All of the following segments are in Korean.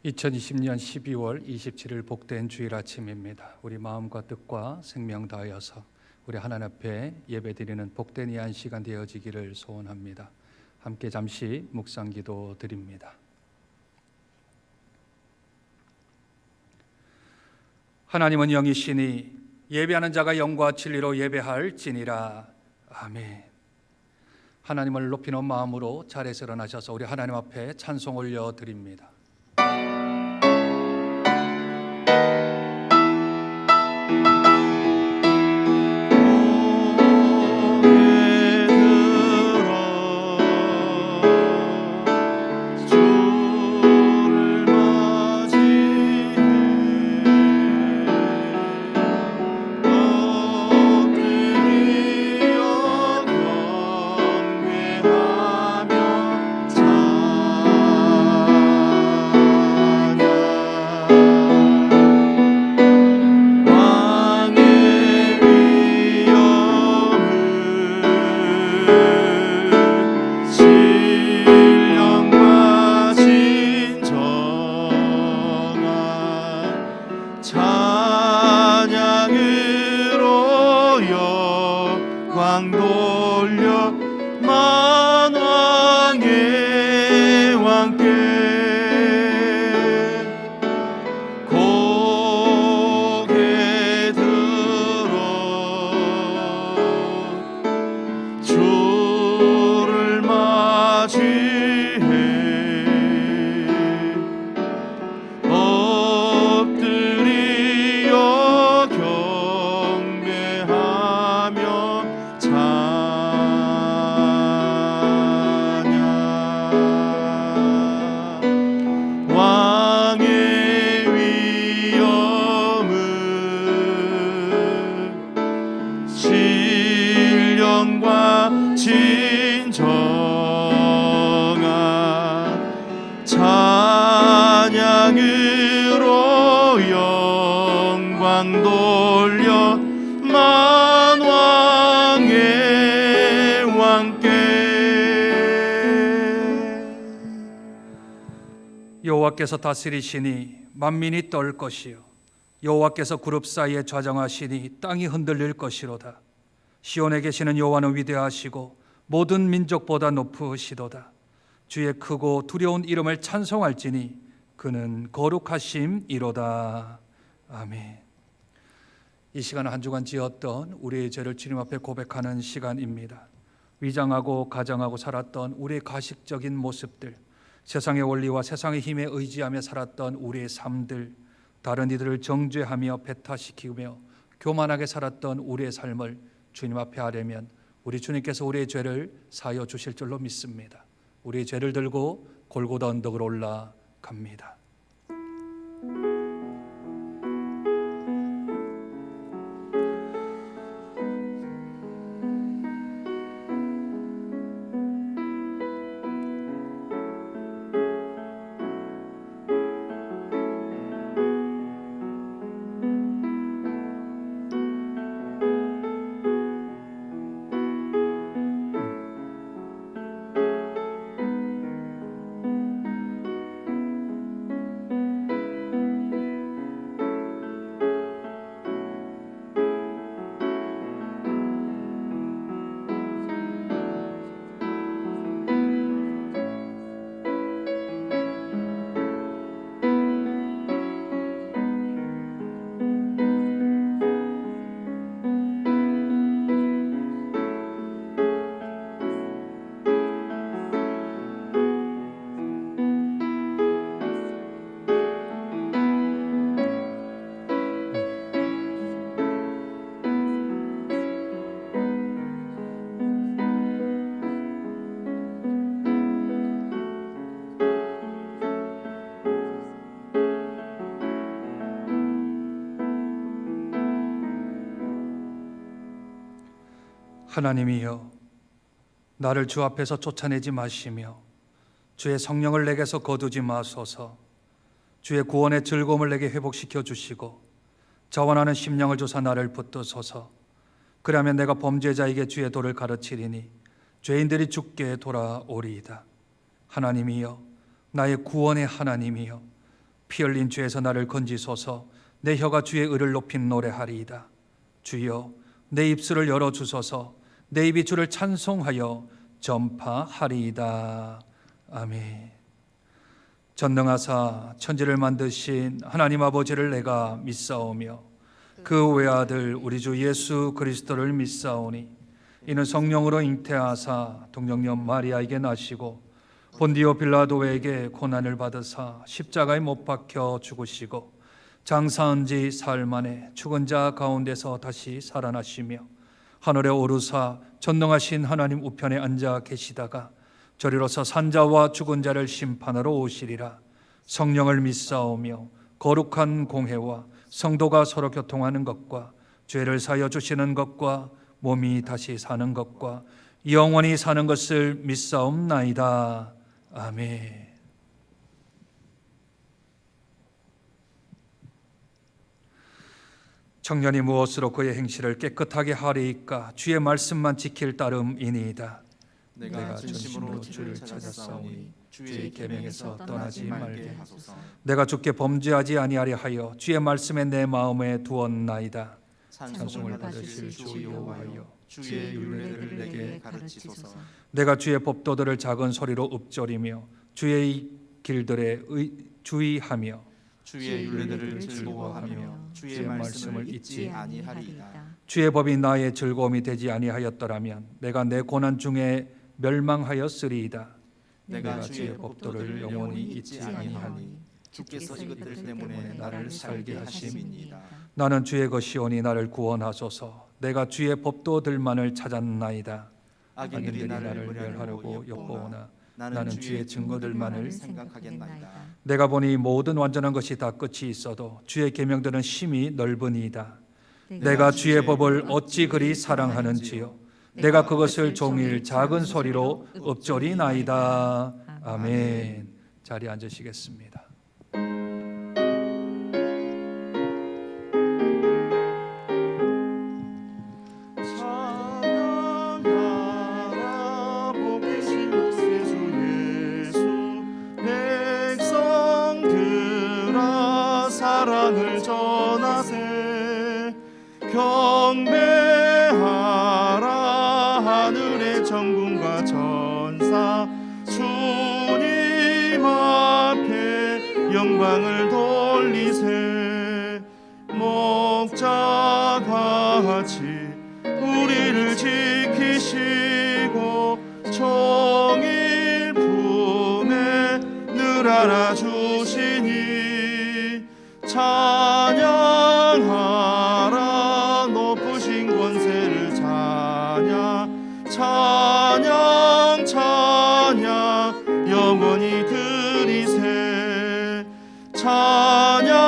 2020년 12월 27일 복된 주일 아침입니다. 우리 마음과 뜻과 생명 다하여서 우리 하나님 앞에 예배드리는 복된 이 한 시간 되어지기를 소원합니다. 함께 잠시 묵상기도 드립니다. 하나님은 영이시니 예배하는 자가 영과 진리로 예배할지니라. 아멘. 하나님을 높이는 마음으로 자리에서 일어나셔서 우리 하나님 앞에 찬송 올려드립니다. 여호와께서 다스리시니 만민이 떨 것이요 여호와께서 그룹 사이에 좌정하시니 땅이 흔들릴 것이로다. 시온에 계시는 여호와는 위대하시고 모든 민족보다 높으시도다. 주의 크고 두려운 이름을 찬송할지니 그는 거룩하심이로다. 아멘. 이 시간은 한 주간 지었던 우리의 죄를 주님 앞에 고백하는 시간입니다. 위장하고 가정하고 살았던 우리의 가식적인 모습들, 세상의 원리와 세상의 힘에 의지하며 살았던 우리의 삶들, 다른 이들을 정죄하며 배타시키며 교만하게 살았던 우리의 삶을 주님 앞에 하려면 우리 주님께서 우리의 죄를 사하여 주실 줄로 믿습니다. 우리의 죄를 들고 골고다 언덕을 올라갑니다. 하나님이여, 나를 주 앞에서 쫓아내지 마시며 주의 성령을 내게서 거두지 마소서. 주의 구원의 즐거움을 내게 회복시켜 주시고 자원하는 심령을 주사 나를 붙드소서. 그러면 내가 범죄자에게 주의 도를 가르치리니 죄인들이 주께 돌아오리이다. 하나님이여, 나의 구원의 하나님이여, 피 흘린 죄에서 나를 건지소서. 내 혀가 주의 의를 높인 노래하리이다. 주여 내 입술을 열어주소서. 내 입이 주를 찬송하여 전파하리이다. 아멘. 전능하사 천지를 만드신 하나님 아버지를 내가 믿사오며 그 외아들 우리 주 예수 그리스도를 믿사오니 이는 성령으로 잉태하사 동정녀 마리아에게 나시고 본디오 빌라도에게 고난을 받으사 십자가에 못 박혀 죽으시고 장사한 지 사흘 만에 죽은 자 가운데서 다시 살아나시며 하늘에 오르사 전능하신 하나님 우편에 앉아 계시다가 저리로서 산자와 죽은 자를 심판하러 오시리라. 성령을 믿사오며 거룩한 공회와 성도가 서로 교통하는 것과 죄를 사하여 주시는 것과 몸이 다시 사는 것과 영원히 사는 것을 믿사옵나이다. 아멘. 청년이 무엇으로 그의 행실을 깨끗하게 하리이까? 주의 말씀만 지킬 따름이니이다. 내가 진심으로 주를 찾았사오니 주의 계명에서 떠나지 말게 하소서. 내가 주께 범죄하지 아니하려 하여 주의 말씀에 내 마음에 두었나이다. 찬송을 받으실 주 여호와여, 주의 율례를 내게 가르치소서. 내가 주의 법도들을 작은 소리로 읊조리며 주의 길들에 주의하며 주의 율례들을 즐거워하며 주의 말씀을 잊지 아니하리이다. 주의 법이 나의 즐거움이 되지 아니하였더라면 내가 내 고난 중에 멸망하였으리이다. 내가 주의 법도를 영원히 잊지 아니하니 주께서 이것들 때문에 나를 살게 하심이니이다. 나는 주의 것이오니 나를 구원하소서. 내가 주의 법도들만을 찾았나이다. 악인들이 나를 멸하려고 엿보오나 나는 주의 증거들만을 생각하겠나이다. 내가 보니 모든 완전한 것이 다 끝이 있어도 주의 계명들은 심히 넓으니이다. 내가 주의 법을 어찌 그리 사랑하는지요. 내가 그것을 종일 작은 소리로 읊조리나이다. 아멘. 자리에 앉으시겠습니다. 찬양하라 복되신 구세주 예수. 백성들아 사랑을 전하세. 경배하라 하늘의 천군과 천사. 주님 앞에 영광을 돌리세. 목자같이 우리를 지키시고 종일 품에 늘 안아주시니 찬양하라 높으신 권세를 찬양. 찬양 찬양 영원히 드리세. 찬양하라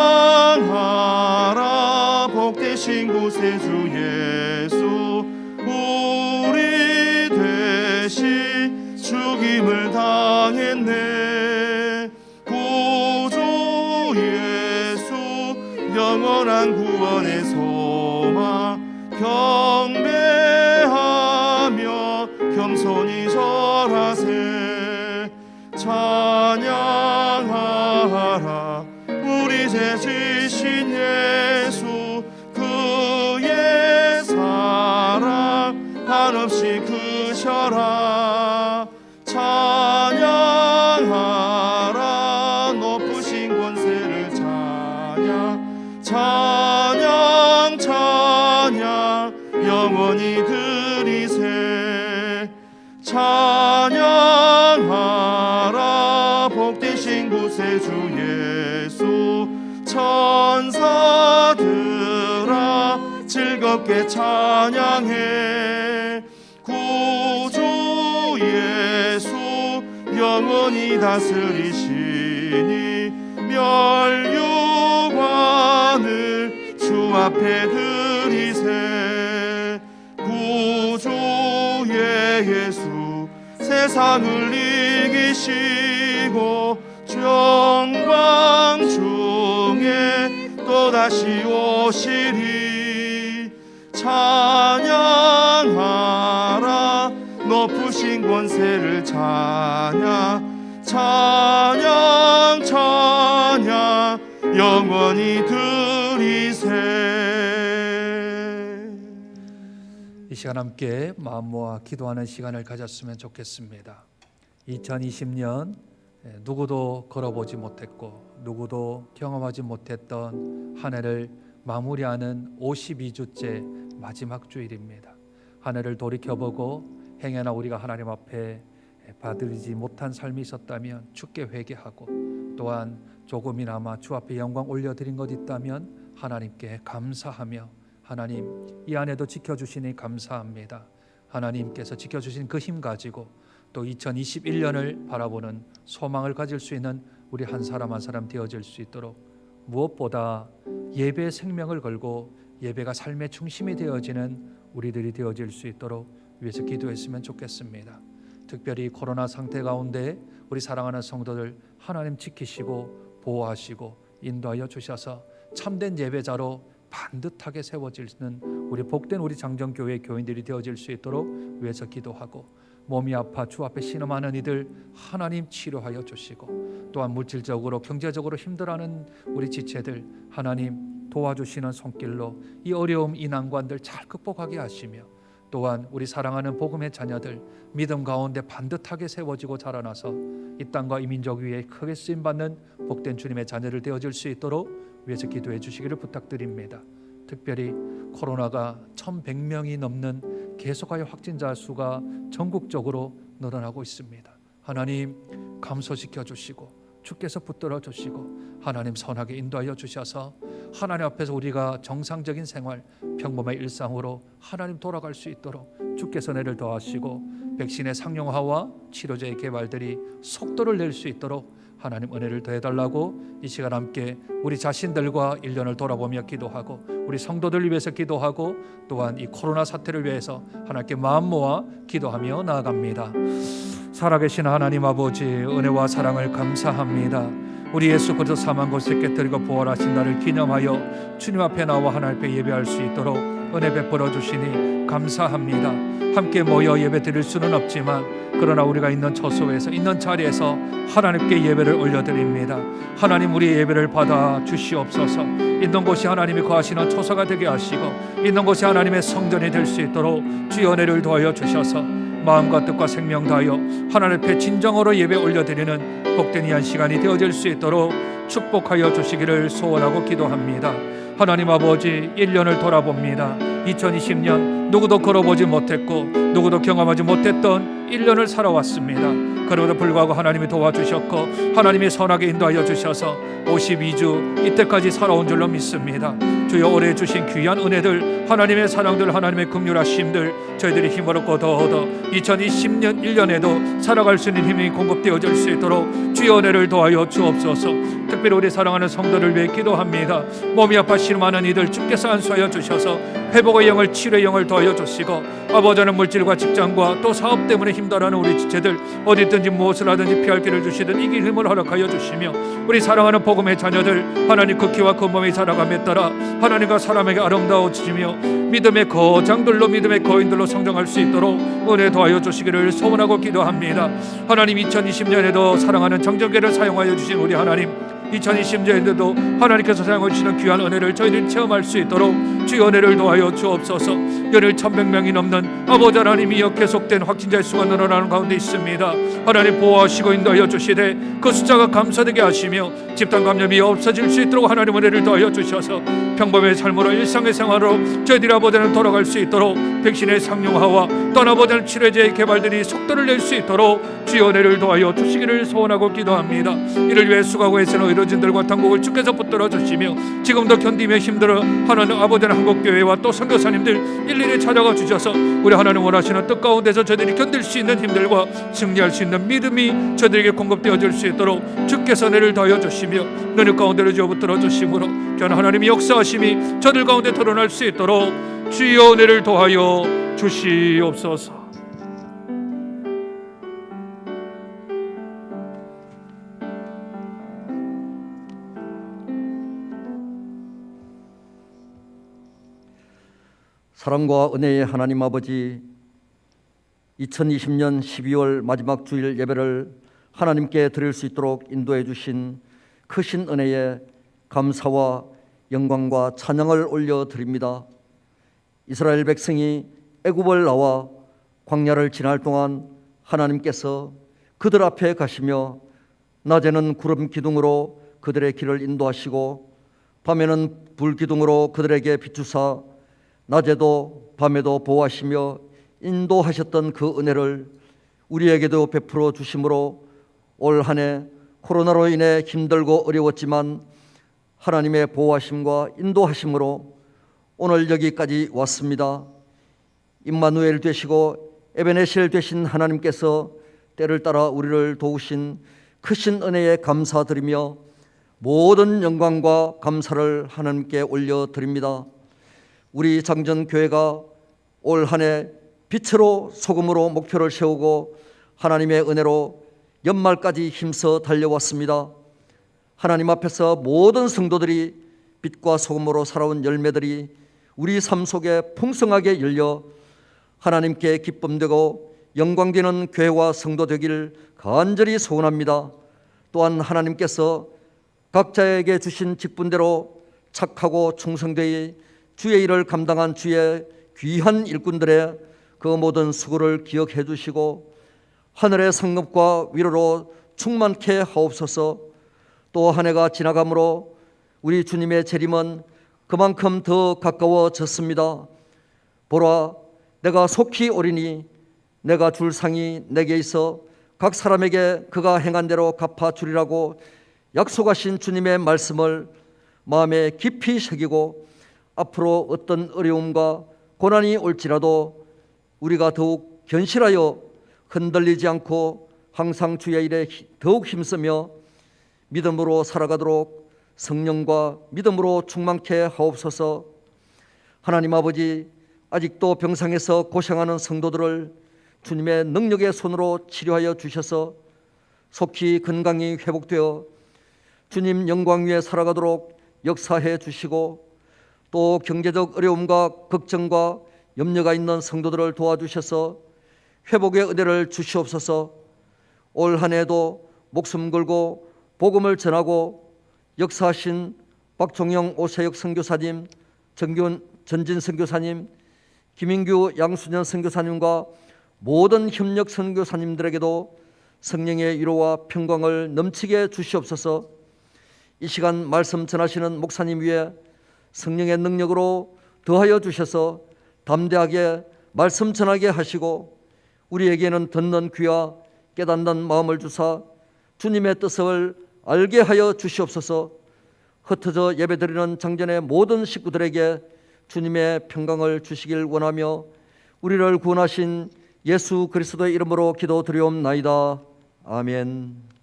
복되신 구세주 예수. 우리 대신 죽임을 당했네. 구주 예수 영원한 구원의 소망. 경배하며 겸손히 절하세. 찬양하라 우리 죄 지신 예수. 그의 사랑 한없이 크셔라. 찬양하라 높으신 권세를 찬양. 찬양 찬양 영원히 드리세. 찬양하라 복되신 구세주 예수. 천사들아 즐겁게 찬양해. 구주 예수 영원히 다스리시니 멸류관을 주 앞에 드리세. 구주의 예수 세상을 이기시고 영광 중에 또다시 오시리. 찬양하라 높으신 권세를 찬양. 찬양 찬양 영원히 드리세. 이 시간 함께 마음 모아 기도하는 시간을 가졌으면 좋겠습니다. 2020년 누구도 걸어보지 못했고 누구도 경험하지 못했던 한 해를 마무리하는 52주째 마지막 주일입니다. 한 해를 돌이켜보고 행여나 우리가 하나님 앞에 받들지 못한 삶이 있었다면 주께 회개하고, 또한 조금이나마 주 앞에 영광 올려드린 것 있다면 하나님께 감사하며, 하나님 이 안에도 지켜주시니 감사합니다. 하나님께서 지켜주신 그 힘 가지고 또 2021년을 바라보는 소망을 가질 수 있는 우리 한 사람 한 사람 되어질 수 있도록, 무엇보다 예배의 생명을 걸고 예배가 삶의 중심이 되어지는 우리들이 되어질 수 있도록 위해서 기도했으면 좋겠습니다. 특별히 코로나 상태 가운데 우리 사랑하는 성도들 하나님 지키시고 보호하시고 인도하여 주셔서 참된 예배자로 반듯하게 세워지는 우리 복된 우리 장정교회 교인들이 되어질 수 있도록 위해서 기도하고, 몸이 아파 주 앞에 신음하는 이들 하나님 치료하여 주시고, 또한 물질적으로 경제적으로 힘들어하는 우리 지체들 하나님 도와주시는 손길로 이 어려움 이 난관들 잘 극복하게 하시며, 또한 우리 사랑하는 복음의 자녀들 믿음 가운데 반듯하게 세워지고 자라나서 이 땅과 이 민족 위에 크게 쓰임받는 복된 주님의 자녀를 되어질 수 있도록 위해서 기도해 주시기를 부탁드립니다. 특별히 코로나가 1100명이 넘는 계속하여 확진자 수가 전국적으로 늘어나고 있습니다. 하나님 감소시켜 주시고 주께서 붙들어 주시고 하나님 선하게 인도하여 주셔서 하나님 앞에서 우리가 정상적인 생활, 평범한 일상으로 하나님 돌아갈 수 있도록 주께서 은혜를 더하시고, 백신의 상용화와 치료제의 개발들이 속도를 낼 수 있도록 하나님 은혜를 더해달라고 이 시간 함께 우리 자신들과 1년을 돌아보며 기도하고, 우리 성도들을 위해서 기도하고, 또한 이 코로나 사태를 위해서 하나님께 마음 모아 기도하며 나아갑니다. 살아계신 하나님 아버지, 은혜와 사랑을 감사합니다. 우리 예수 그리스도 사망 것을 깨뜨리고 부활하신 날을 기념하여 주님 앞에 나와 하나님 앞에 예배할 수 있도록 은혜 베풀어 주시니 감사합니다. 함께 모여 예배 드릴 수는 없지만 그러나 우리가 있는 처소에서 있는 자리에서 하나님께 예배를 올려드립니다. 하나님 우리의 예배를 받아 주시옵소서. 있는 곳이 하나님이 거하시는 처소가 되게 하시고 있는 곳이 하나님의 성전이 될 수 있도록 주의 은혜를 도하여 주셔서 마음과 뜻과 생명 다하여 하나님 앞에 진정으로 예배 올려드리는 복된 이 한 시간이 되어질 수 있도록 축복하여 주시기를 소원하고 기도합니다. 하나님 아버지, 1년을 돌아봅니다. 2020년 누구도 걸어보지 못했고 누구도 경험하지 못했던 1년을 살아왔습니다. 그럼에도 불구하고 하나님이 도와주셨고 하나님이 선하게 인도하여 주셔서 52주 이때까지 살아온 줄로 믿습니다. 주여 올해 주신 귀한 은혜들, 하나님의 사랑들, 하나님의 긍휼하심들 저희들이 힘을 얻고 더 얻어 2020년 1년에도 살아갈 수 있는 힘이 공급되어질 수 있도록 주의 은혜를 도하여 주옵소서. 특별히 우리 사랑하는 성도를 위해 기도합니다. 몸이 아파 신음하는 이들 주께서 안수하여 주셔서 회복의 영을, 치료의 영을 도하여 주시고, 아버지는 물질과 직장과 또 사업 때문에 힘들어하는 우리 지체들 어디든지 무엇을 하든지 피할 길을 주시든 이길 힘을 허락하여 주시며, 우리 사랑하는 복음의 자녀들 하나님 그 키와 그 몸의 자라감에 따라 하나님과 사람에게 아름다워지며 믿음의 거장들로 믿음의 거인들로 성장할 수 있도록 은혜 도하여 주시기를 소원하고 기도합니다. 하나님 2020년에도 사랑하는 정정계를 사용하여 주신 우리 하나님, 2020년에도 하나님께서 사용해 주시는 귀한 은혜를 저희들이 체험할 수 있도록 주의 은혜를 도하여 주옵소서. 연일 1100명이 넘는 아버지 하나님이여 계속된 확진자의 수가 늘어나는 가운데 있습니다. 하나님 보호하시고 인도하여 주시되 그 숫자가 감소되게 하시며 집단 감염이 없어질 수 있도록 하나님 은혜를 더하여 주셔서 평범의 삶으로 일상의 생활로 저희들이 아버지는 돌아갈 수 있도록 백신의 상용화와 떠나보자는 치료제의 개발들이 속도를 낼 수 있도록 주의 은혜를 도하여 주시기를 소원하고 기도합니다. 이를 위해 수고하고 애쓰는 의료진들과 당국을 주께서 붙들어 주시며 지금도 견디며 힘들어 하나님 아버지는 한국교회와 또 선교사님들 일일이 찾아가 주셔서 우리 하나님 원하시는 뜻 가운데서 저희들이 견딜 수 있는 힘들과 승리할 수 있는 믿음이 저희들에게 공급되어질 수 있도록 주께서 은혜를 더하여 주시며 너희 가운데로 주어 붙들어 주심으로 저는 하나님의 역사하심이 저들 가운데 드러날 수 있도록 주의 은혜를 더하여 주시옵소서. 사랑과 은혜의 하나님 아버지, 2020년 12월 마지막 주일 예배를 하나님께 드릴 수 있도록 인도해 주신 크신 은혜에 감사와 영광과 찬양을 올려드립니다. 이스라엘 백성이 애굽을 나와 광야를 지날 동안 하나님께서 그들 앞에 가시며 낮에는 구름 기둥으로 그들의 길을 인도하시고 밤에는 불 기둥으로 그들에게 비추사 낮에도 밤에도 보호하시며 인도하셨던 그 은혜를 우리에게도 베풀어 주심으로 올 한 해 코로나로 인해 힘들고 어려웠지만 하나님의 보호하심과 인도하심으로 오늘 여기까지 왔습니다. 임마누엘 되시고 에베네셀 되신 하나님께서 때를 따라 우리를 도우신 크신 은혜에 감사드리며 모든 영광과 감사를 하나님께 올려드립니다. 우리 장전교회가 올 한 해 빛으로 소금으로 목표를 세우고 하나님의 은혜로 연말까지 힘써 달려왔습니다. 하나님 앞에서 모든 성도들이 빛과 소금으로 살아온 열매들이 우리 삶 속에 풍성하게 열려 하나님께 기쁨되고 영광되는 교회와 성도 되기를 간절히 소원합니다. 또한 하나님께서 각자에게 주신 직분대로 착하고 충성되이 주의 일을 감당한 주의 귀한 일꾼들의 그 모든 수고를 기억해 주시고 하늘의 상급과 위로로 충만케 하옵소서. 또 한 해가 지나감으로 우리 주님의 재림은 그만큼 더 가까워졌습니다. 보라, 내가 속히 오리니 내가 줄 상이 내게 있어 각 사람에게 그가 행한 대로 갚아주리라고 약속하신 주님의 말씀을 마음에 깊이 새기고 앞으로 어떤 어려움과 고난이 올지라도 우리가 더욱 견실하여 흔들리지 않고 항상 주의 일에 더욱 힘쓰며 믿음으로 살아가도록 성령과 믿음으로 충만케 하옵소서. 하나님 아버지, 아직도 병상에서 고생하는 성도들을 주님의 능력의 손으로 치료하여 주셔서 속히 건강이 회복되어 주님 영광 위에 살아가도록 역사해 주시고 또 경제적 어려움과 걱정과 염려가 있는 성도들을 도와주셔서 회복의 은혜를 주시옵소서. 올 한 해도 목숨 걸고 복음을 전하고 역사하신 박종영 오세혁 선교사님, 전진 선교사님, 김인규 양수년 선교사님과 모든 협력 선교사님들에게도 성령의 위로와 평강을 넘치게 주시옵소서. 이 시간 말씀 전하시는 목사님 위에 성령의 능력으로 더하여 주셔서 담대하게 말씀 전하게 하시고 우리에게는 듣는 귀와 깨닫는 마음을 주사 주님의 뜻을 알게 하여 주시옵소서. 흩어져 예배드리는 장전의 모든 식구들에게 주님의 평강을 주시길 원하며 우리를 구원하신 예수 그리스도의 이름으로 기도드리옵나이다. 아멘.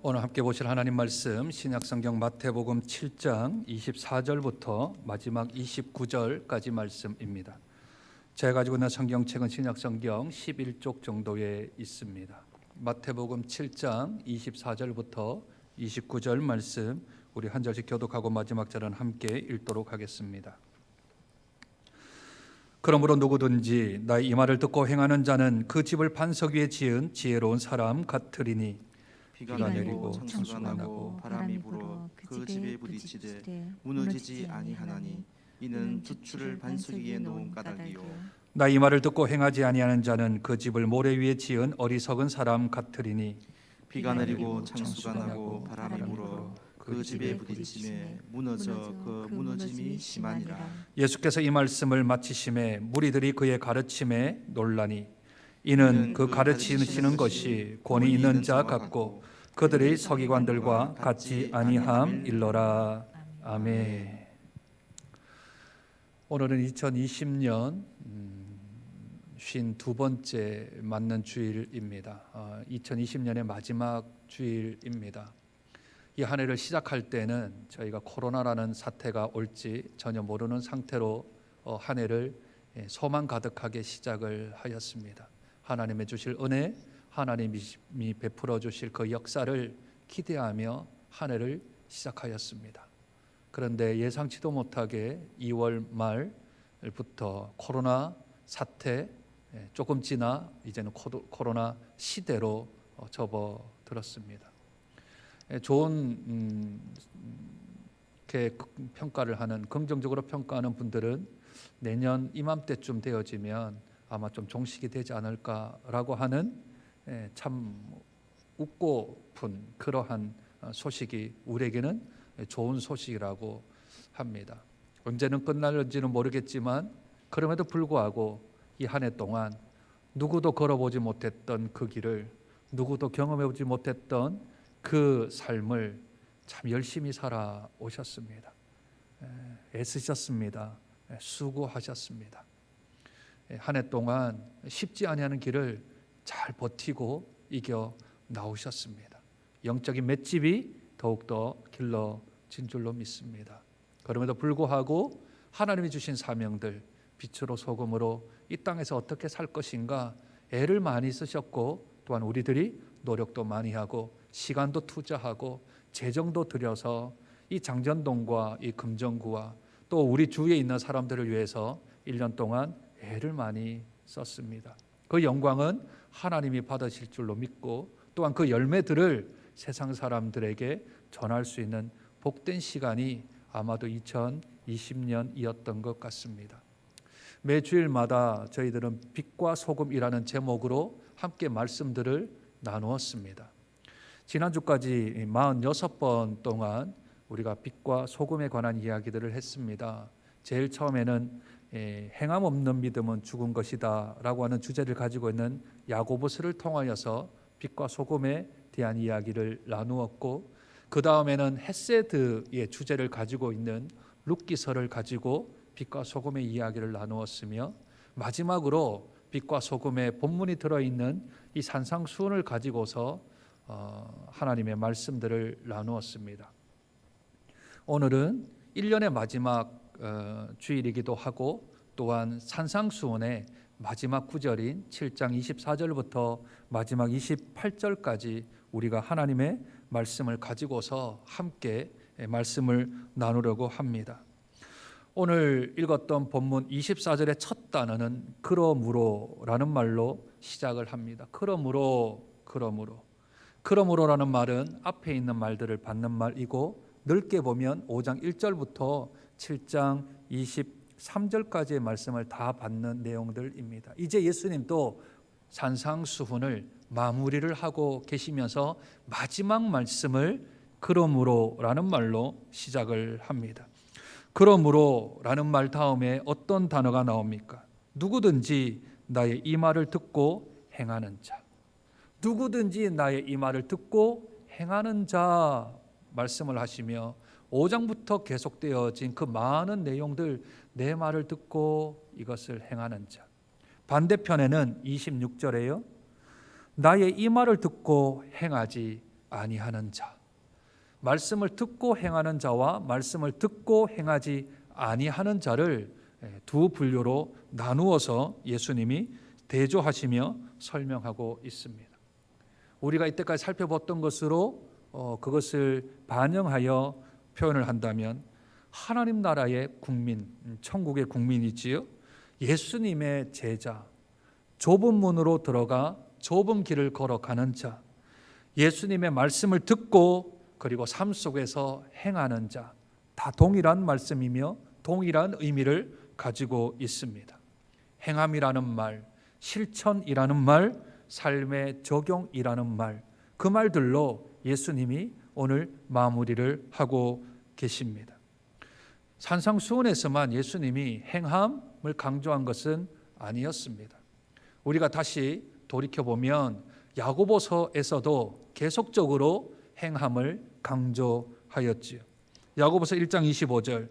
오늘 함께 보실 하나님 말씀 신약성경 마태복음 7장 24절부터 마지막 29절까지 말씀입니다. 제가 가지고 있는 성경책은 신약성경 11쪽 정도에 있습니다. 마태복음 7장 24절부터 29절 말씀 우리 한 절씩 교독하고 마지막 절은 함께 읽도록 하겠습니다. 그러므로 누구든지 나의 이 말을 듣고 행하는 자는 그 집을 반석 위에 지은 지혜로운 사람 같으리니 비가 내리고 창수가 나고 바람이 불어 그 집에 부딪히되 무너지지 아니하나니 이는 주추를 반석 위에 놓은 까닭이요. 나 이 말을 듣고 행하지 아니하는 자는 그 집을 모래 위에 지은 어리석은 사람 같으리니 비가 내리고 창수가 나고 바람이 불어 그 집에 부딪히매 무너져 그 무너짐이 심하니라. 예수께서 이 말씀을 마치심에 무리들이 그의 가르침에 놀라니 이는 그 가르치시는 것이 권위 있는 자 같고 그들의 서기관들과 같지 아니함 일러라. 아멘. 오늘은 2020년 52번째 맞는 주일입니다. 2020년의 마지막 주일입니다. 이 한 해를 시작할 때는 저희가 코로나라는 사태가 올지 전혀 모르는 상태로 한 해를 소망 가득하게 시작을 하였습니다. 하나님의 주실 은혜, 하나님이 베풀어 주실 그 역사를 기대하며 한 해를 시작하였습니다. 그런데 예상치도 못하게 2월 말부터 코로나 사태 조금 지나 이제는 코로나 시대로 접어들었습니다. 좋은 평가를 하는, 긍정적으로 평가하는 분들은 내년 이맘때쯤 되어지면 아마 좀 종식이 되지 않을까라고 하는 참 웃고픈 그러한 소식이 우리에게는 좋은 소식이라고 합니다. 언제는 끝날지는 모르겠지만 그럼에도 불구하고 이 한 해 동안 누구도 걸어보지 못했던 그 길을, 누구도 경험해보지 못했던 그 삶을 참 열심히 살아오셨습니다. 애쓰셨습니다. 수고하셨습니다. 한 해 동안 쉽지 아니하는 길을 잘 버티고 이겨 나오셨습니다. 영적인 맷집이 더욱더 길러진 줄로 믿습니다. 그럼에도 불구하고 하나님이 주신 사명들, 빛으로 소금으로 이 땅에서 어떻게 살 것인가 애를 많이 쓰셨고, 또한 우리들이 노력도 많이 하고 시간도 투자하고 재정도 들여서 이 장전동과 이 금정구와 또 우리 주위에 있는 사람들을 위해서 1년 동안 애를 많이 썼습니다. 그 영광은 하나님이 받으실 줄로 믿고, 또한 그 열매들을 세상 사람들에게 전할 수 있는 복된 시간이 아마도 2020년이었던 것 같습니다. 매주일마다 저희들은 빛과 소금이라는 제목으로 함께 말씀들을 나누었습니다. 지난주까지 46번 동안 우리가 빛과 소금에 관한 이야기들을 했습니다. 제일 처음에는 행함 없는 믿음은 죽은 것이다 라고 하는 주제를 가지고 있는 야고보서를 통하여서 빛과 소금에 대한 이야기를 나누었고, 그 다음에는 헤세드의 주제를 가지고 있는 룻기서를 가지고 빛과 소금의 이야기를 나누었으며, 마지막으로 빛과 소금의 본문이 들어있는 이 산상수훈을 가지고서 하나님의 말씀들을 나누었습니다. 오늘은 1년의 마지막 주일이기도 하고, 또한 산상수훈의 마지막 구절인 7장 24절부터 마지막 28절까지 우리가 하나님의 말씀을 가지고서 함께 말씀을 나누려고 합니다. 오늘 읽었던 본문 24절의 첫 단어는 그러므로라는 말로 시작을 합니다. 그러므로라는 말은 앞에 있는 말들을 받는 말이고, 넓게 보면 5장 1절부터 7장 23절까지의 말씀을 다 받는 내용들입니다. 이제 예수님도 산상수훈을 마무리를 하고 계시면서 마지막 말씀을 그러므로라는 말로 시작을 합니다. 그러므로라는 말 다음에 어떤 단어가 나옵니까? 누구든지 나의 이 말을 듣고 행하는 자. 누구든지 나의 이 말을 듣고 행하는 자 말씀을 하시며, 5장부터 계속되어진 그 많은 내용들, 내 말을 듣고 이것을 행하는 자. 반대편에는 26절에요. 나의 이 말을 듣고 행하지 아니하는 자. 말씀을 듣고 행하는 자와 말씀을 듣고 행하지 아니하는 자를 두 분류로 나누어서 예수님이 대조하시며 설명하고 있습니다. 우리가 이때까지 살펴봤던 것으로 그것을 반영하여 표현을 한다면, 하나님 나라의 국민, 천국의 국민이지요. 예수님의 제자, 좁은 문으로 들어가 좁은 길을 걸어가는 자, 예수님의 말씀을 듣고 그리고 삶 속에서 행하는 자, 다 동일한 말씀이며 동일한 의미를 가지고 있습니다. 행함이라는 말, 실천이라는 말, 삶의 적용이라는 말, 그 말들로 예수님이 오늘 마무리를 하고 계십니다. 산상수훈에서만 예수님이 행함을 강조한 것은 아니었습니다. 우리가 다시 돌이켜보면 야고보서에서도 계속적으로 행함을 강조하였지요. 야고보서 1장 25절,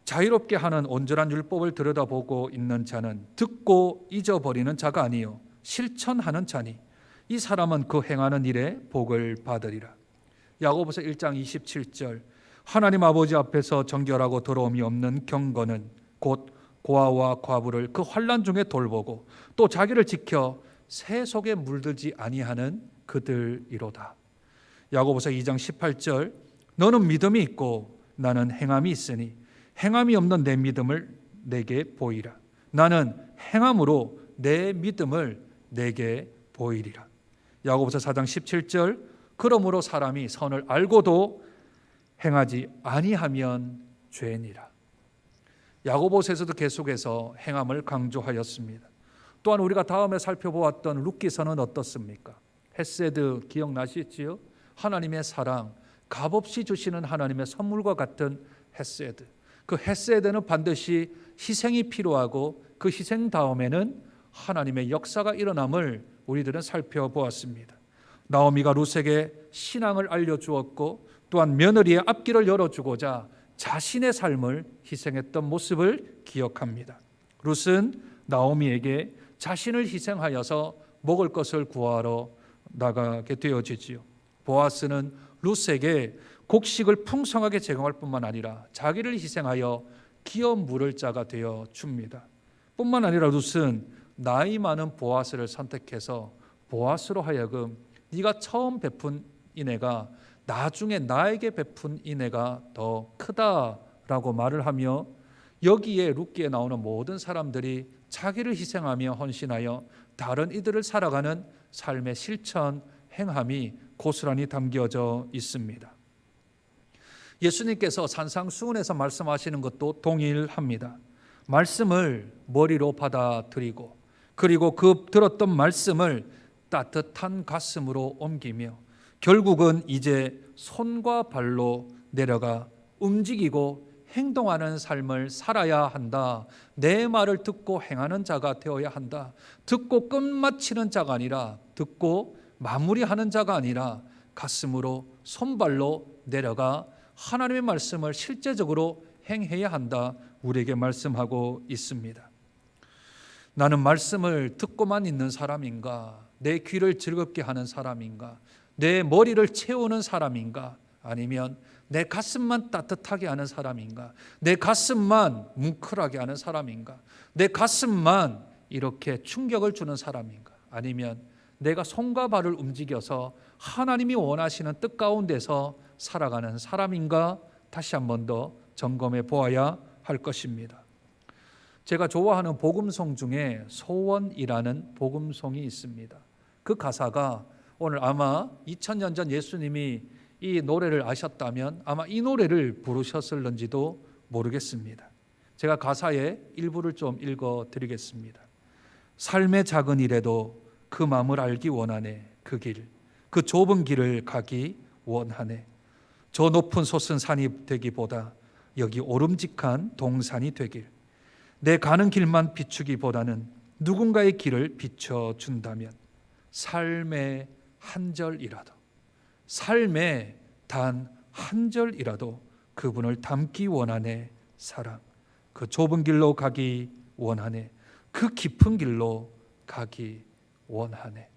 자유롭게 하는 온전한 율법을 들여다보고 있는 자는 듣고 잊어버리는 자가 아니요 실천하는 자니 이 사람은 그 행하는 일에 복을 받으리라. 야고보서 1장 27절, 하나님 아버지 앞에서 정결하고 더러움이 없는 경건은 곧 고아와 과부를 그 환난 중에 돌보고 또 자기를 지켜 새 속에 물들지 아니하는 그들이로다. 야고보서 2장 18절 너는 믿음이 있고 나는 행함이 있으니 행함이 없는 내 믿음을 내게 보이라. 나는 행함으로 내 믿음을 내게 보이리라. 야고보서 4장 17절 그러므로 사람이 선을 알고도 행하지 아니하면 죄니라. 야고보서에서도 계속해서 행함을 강조하였습니다. 또한 우리가 다음에 살펴보았던 룻기서는 어떻습니까? 헤세드 기억나시지요? 하나님의 사랑, 값없이 주시는 하나님의 선물과 같은 헤세드. 그 헤세드는 반드시 희생이 필요하고 그 희생 다음에는 하나님의 역사가 일어남을 우리들은 살펴보았습니다. 나오미가 룻에게 신앙을 알려주었고 또한 며느리의 앞길을 열어주고자 자신의 삶을 희생했던 모습을 기억합니다. 룻은 나오미에게 자신을 희생하여서 먹을 것을 구하러 나가게 되어지지요. 보아스는 룻에게 곡식을 풍성하게 제공할 뿐만 아니라 자기를 희생하여 기업 물을 자가 되어 줍니다. 뿐만 아니라 룻은 나이 많은 보아스를 선택해서 보아스로 하여금 네가 처음 베푼 인애가 나중에 나에게 베푼 인애가 더 크다라고 말을 하며 여기에 룻기에 나오는 모든 사람들이 자기를 희생하며 헌신하여 다른 이들을 살아가는 삶의 실천, 행함이 고스란히 담겨져 있습니다. 예수님께서 산상수훈에서 말씀하시는 것도 동일합니다. 말씀을 머리로 받아들이고 그리고 그 들었던 말씀을 따뜻한 가슴으로 옮기며 결국은 이제 손과 발로 내려가 움직이고 행동하는 삶을 살아야 한다. 내 말을 듣고 행하는 자가 되어야 한다. 듣고 끝마치는 자가 아니라 듣고 마무리하는 자가 아니라 가슴으로 손발로 내려가 하나님의 말씀을 실제적으로 행해야 한다. 우리에게 말씀하고 있습니다. 나는 말씀을 듣고만 있는 사람인가? 내 귀를 즐겁게 하는 사람인가? 내 머리를 채우는 사람인가? 아니면 내 가슴만 따뜻하게 하는 사람인가? 내 가슴만 뭉클하게 하는 사람인가? 내 가슴만 이렇게 충격을 주는 사람인가? 아니면 내가 손과 발을 움직여서 하나님이 원하시는 뜻 가운데서 살아가는 사람인가? 다시 한 번 더 점검해 보아야 할 것입니다. 제가 좋아하는 복음송 중에 소원이라는 복음송이 있습니다. 그 가사가 오늘 아마 2000년 전 예수님이 이 노래를 아셨다면 아마 이 노래를 부르셨을는지도 모르겠습니다. 제가 가사의 일부를 좀 읽어드리겠습니다. 삶의 작은 일에도 그 마음을 알기 원하네. 그 길, 그 좁은 길을 가기 원하네. 저 높은 솟은 산이 되기보다 여기 오름직한 동산이 되길. 내 가는 길만 비추기보다는 누군가의 길을 비춰준다면 삶의 한 절이라도, 삶의 단 한 절이라도 그분을 닮기 원하네. 사랑, 그 좁은 길로 가기 원하네. 그 깊은 길로 가기 원하네.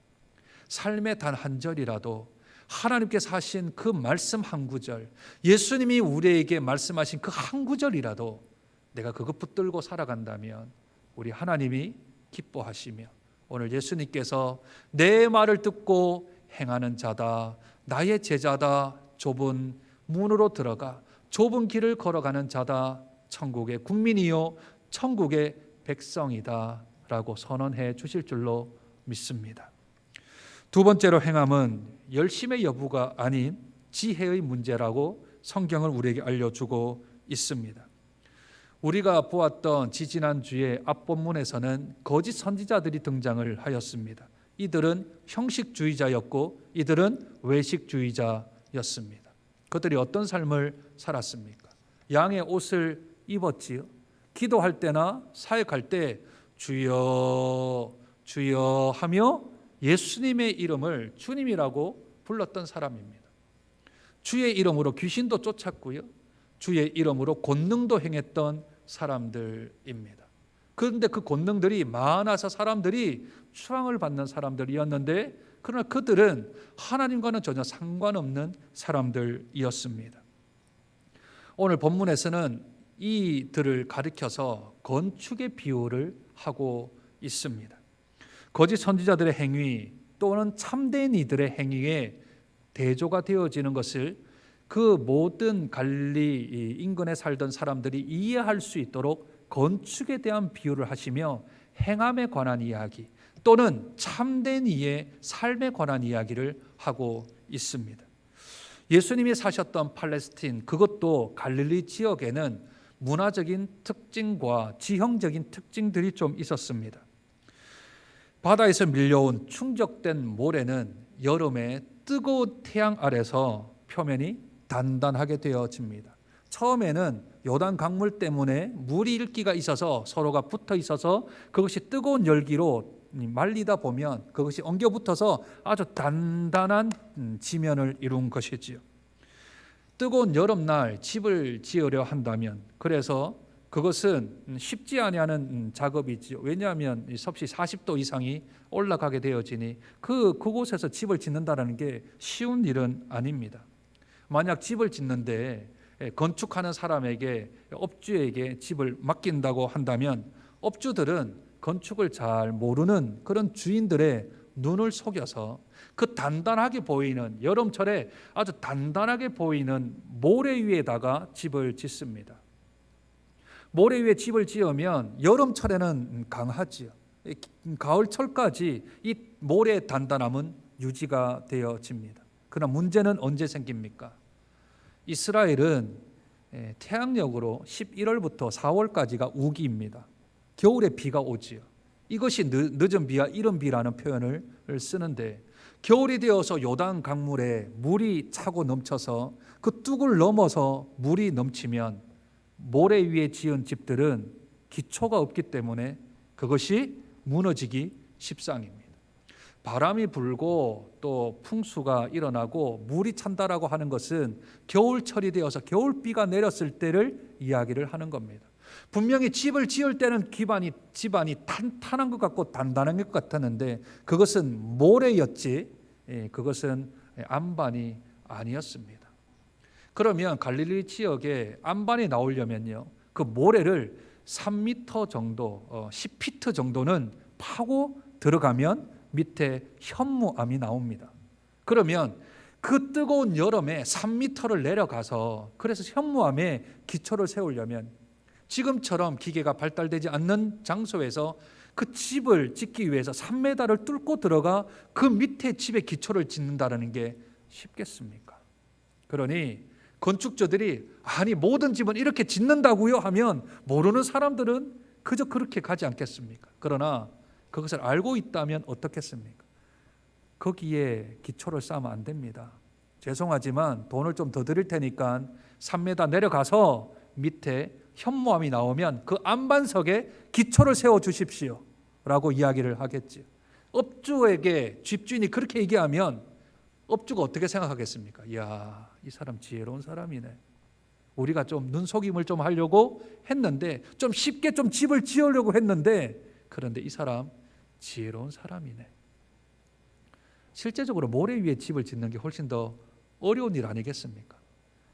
삶의 단 한 절이라도 하나님께서 하신 그 말씀 한 구절, 예수님이 우리에게 말씀하신 그 한 구절이라도 내가 그것 붙들고 살아간다면 우리 하나님이 기뻐하시며 오늘 예수님께서 내 말을 듣고 행하는 자다, 나의 제자다, 좁은 문으로 들어가 좁은 길을 걸어가는 자다, 천국의 국민이요 천국의 백성이다 라고 선언해 주실 줄로 믿습니다. 두 번째로 행함은 열심의 여부가 아닌 지혜의 문제라고 성경을 우리에게 알려주고 있습니다. 우리가 보았던 지지난주에 앞본문에서는 거짓 선지자들이 등장을 하였습니다. 이들은 형식주의자였고 이들은 외식주의자였습니다. 그들이 어떤 삶을 살았습니까? 양의 옷을 입었지요. 기도할 때나 사역할 때 주여 주여 하며 예수님의 이름을 주님이라고 불렀던 사람입니다. 주의 이름으로 귀신도 쫓았고요. 주의 이름으로 권능도 행했던 사람들입니다. 그런데 그 권능들이 많아서 사람들이 추앙을 받는 사람들이었는데 그러나 그들은 하나님과는 전혀 상관없는 사람들이었습니다. 오늘 본문에서는 이들을 가리켜서 건축의 비유를 하고 있습니다. 거짓 선지자들의 행위 또는 참된 이들의 행위에 대조가 되어지는 것을 그 모든 갈릴리 인근에 살던 사람들이 이해할 수 있도록 건축에 대한 비유를 하시며 행함에 관한 이야기 또는 참된 이의 삶에 관한 이야기를 하고 있습니다. 예수님이 사셨던 팔레스틴, 그것도 갈릴리 지역에는 문화적인 특징과 지형적인 특징들이 좀 있었습니다. 바다에서 밀려온 충족된 모래는 여름에 뜨거운 태양 아래서 표면이 단단하게 되어집니다. 처음에는 요단 강물 때문에 물이 일기가 있어서 서로가 붙어 있어서 그것이 뜨거운 열기로 말리다 보면 그것이 엉겨 붙어서 아주 단단한 지면을 이룬 것이지요. 뜨거운 여름날 집을 지으려 한다면, 그래서 그것은 쉽지 아니하는 작업이지요. 왜냐하면 섭씨 40도 이상이 올라가게 되어지니 그곳에서 집을 짓는다는 게 쉬운 일은 아닙니다. 만약 집을 짓는데 건축하는 사람에게, 업주에게 집을 맡긴다고 한다면 업주들은 건축을 잘 모르는 그런 주인들의 눈을 속여서 그 단단하게 보이는, 여름철에 아주 단단하게 보이는 모래 위에다가 집을 짓습니다. 모래 위에 집을 지으면 여름철에는 강하지요. 가을철까지 이 모래의 단단함은 유지가 되어집니다. 그러나 문제는 언제 생깁니까? 이스라엘은 태양력으로 11월부터 4월까지가 우기입니다. 겨울에 비가 오지요. 이것이 늦은 비와 이른 비라는 표현을 쓰는데, 겨울이 되어서 요단 강물에 물이 차고 넘쳐서 그 뚝을 넘어서 물이 넘치면 모래 위에 지은 집들은 기초가 없기 때문에 그것이 무너지기 십상입니다. 바람이 불고 또 풍수가 일어나고 물이 찬다라고 하는 것은 겨울철이 되어서 겨울비가 내렸을 때를 이야기를 하는 겁니다. 분명히 집을 지을 때는 집안이 탄탄한 것 같고 단단한 것 같았는데 그것은 모래였지, 그것은 안반이 아니었습니다. 그러면 갈릴리 지역에 안반이 나오려면요, 그 모래를 3m 정도, 10피트 정도는 파고 들어가면 밑에 현무암이 나옵니다. 그러면 그 뜨거운 여름에 3m를 내려가서, 그래서 현무암에 기초를 세우려면 지금처럼 기계가 발달되지 않는 장소에서 그 집을 짓기 위해서 3m를 뚫고 들어가 그 밑에 집의 기초를 짓는다는 게 쉽겠습니까? 그러니 건축주들이 아니 모든 집은 이렇게 짓는다고요 하면 모르는 사람들은 그저 그렇게 가지 않겠습니까? 그러나 그것을 알고 있다면 어떻겠습니까? 거기에 기초를 쌓으면 안 됩니다. 죄송하지만 돈을 좀 더 드릴 테니까 3m 내려가서 밑에 현무암이 나오면 그 안반석에 기초를 세워 주십시오 라고 이야기를 하겠지요. 업주에게 집주인이 그렇게 얘기하면 업주가 어떻게 생각하겠습니까? 이야, 이 사람 지혜로운 사람이네. 우리가 좀 눈속임을 좀 하려고 했는데, 좀 쉽게 좀 집을 지으려고 했는데, 그런데 이 사람 지혜로운 사람이네. 실제적으로 모래 위에 집을 짓는 게 훨씬 더 어려운 일 아니겠습니까?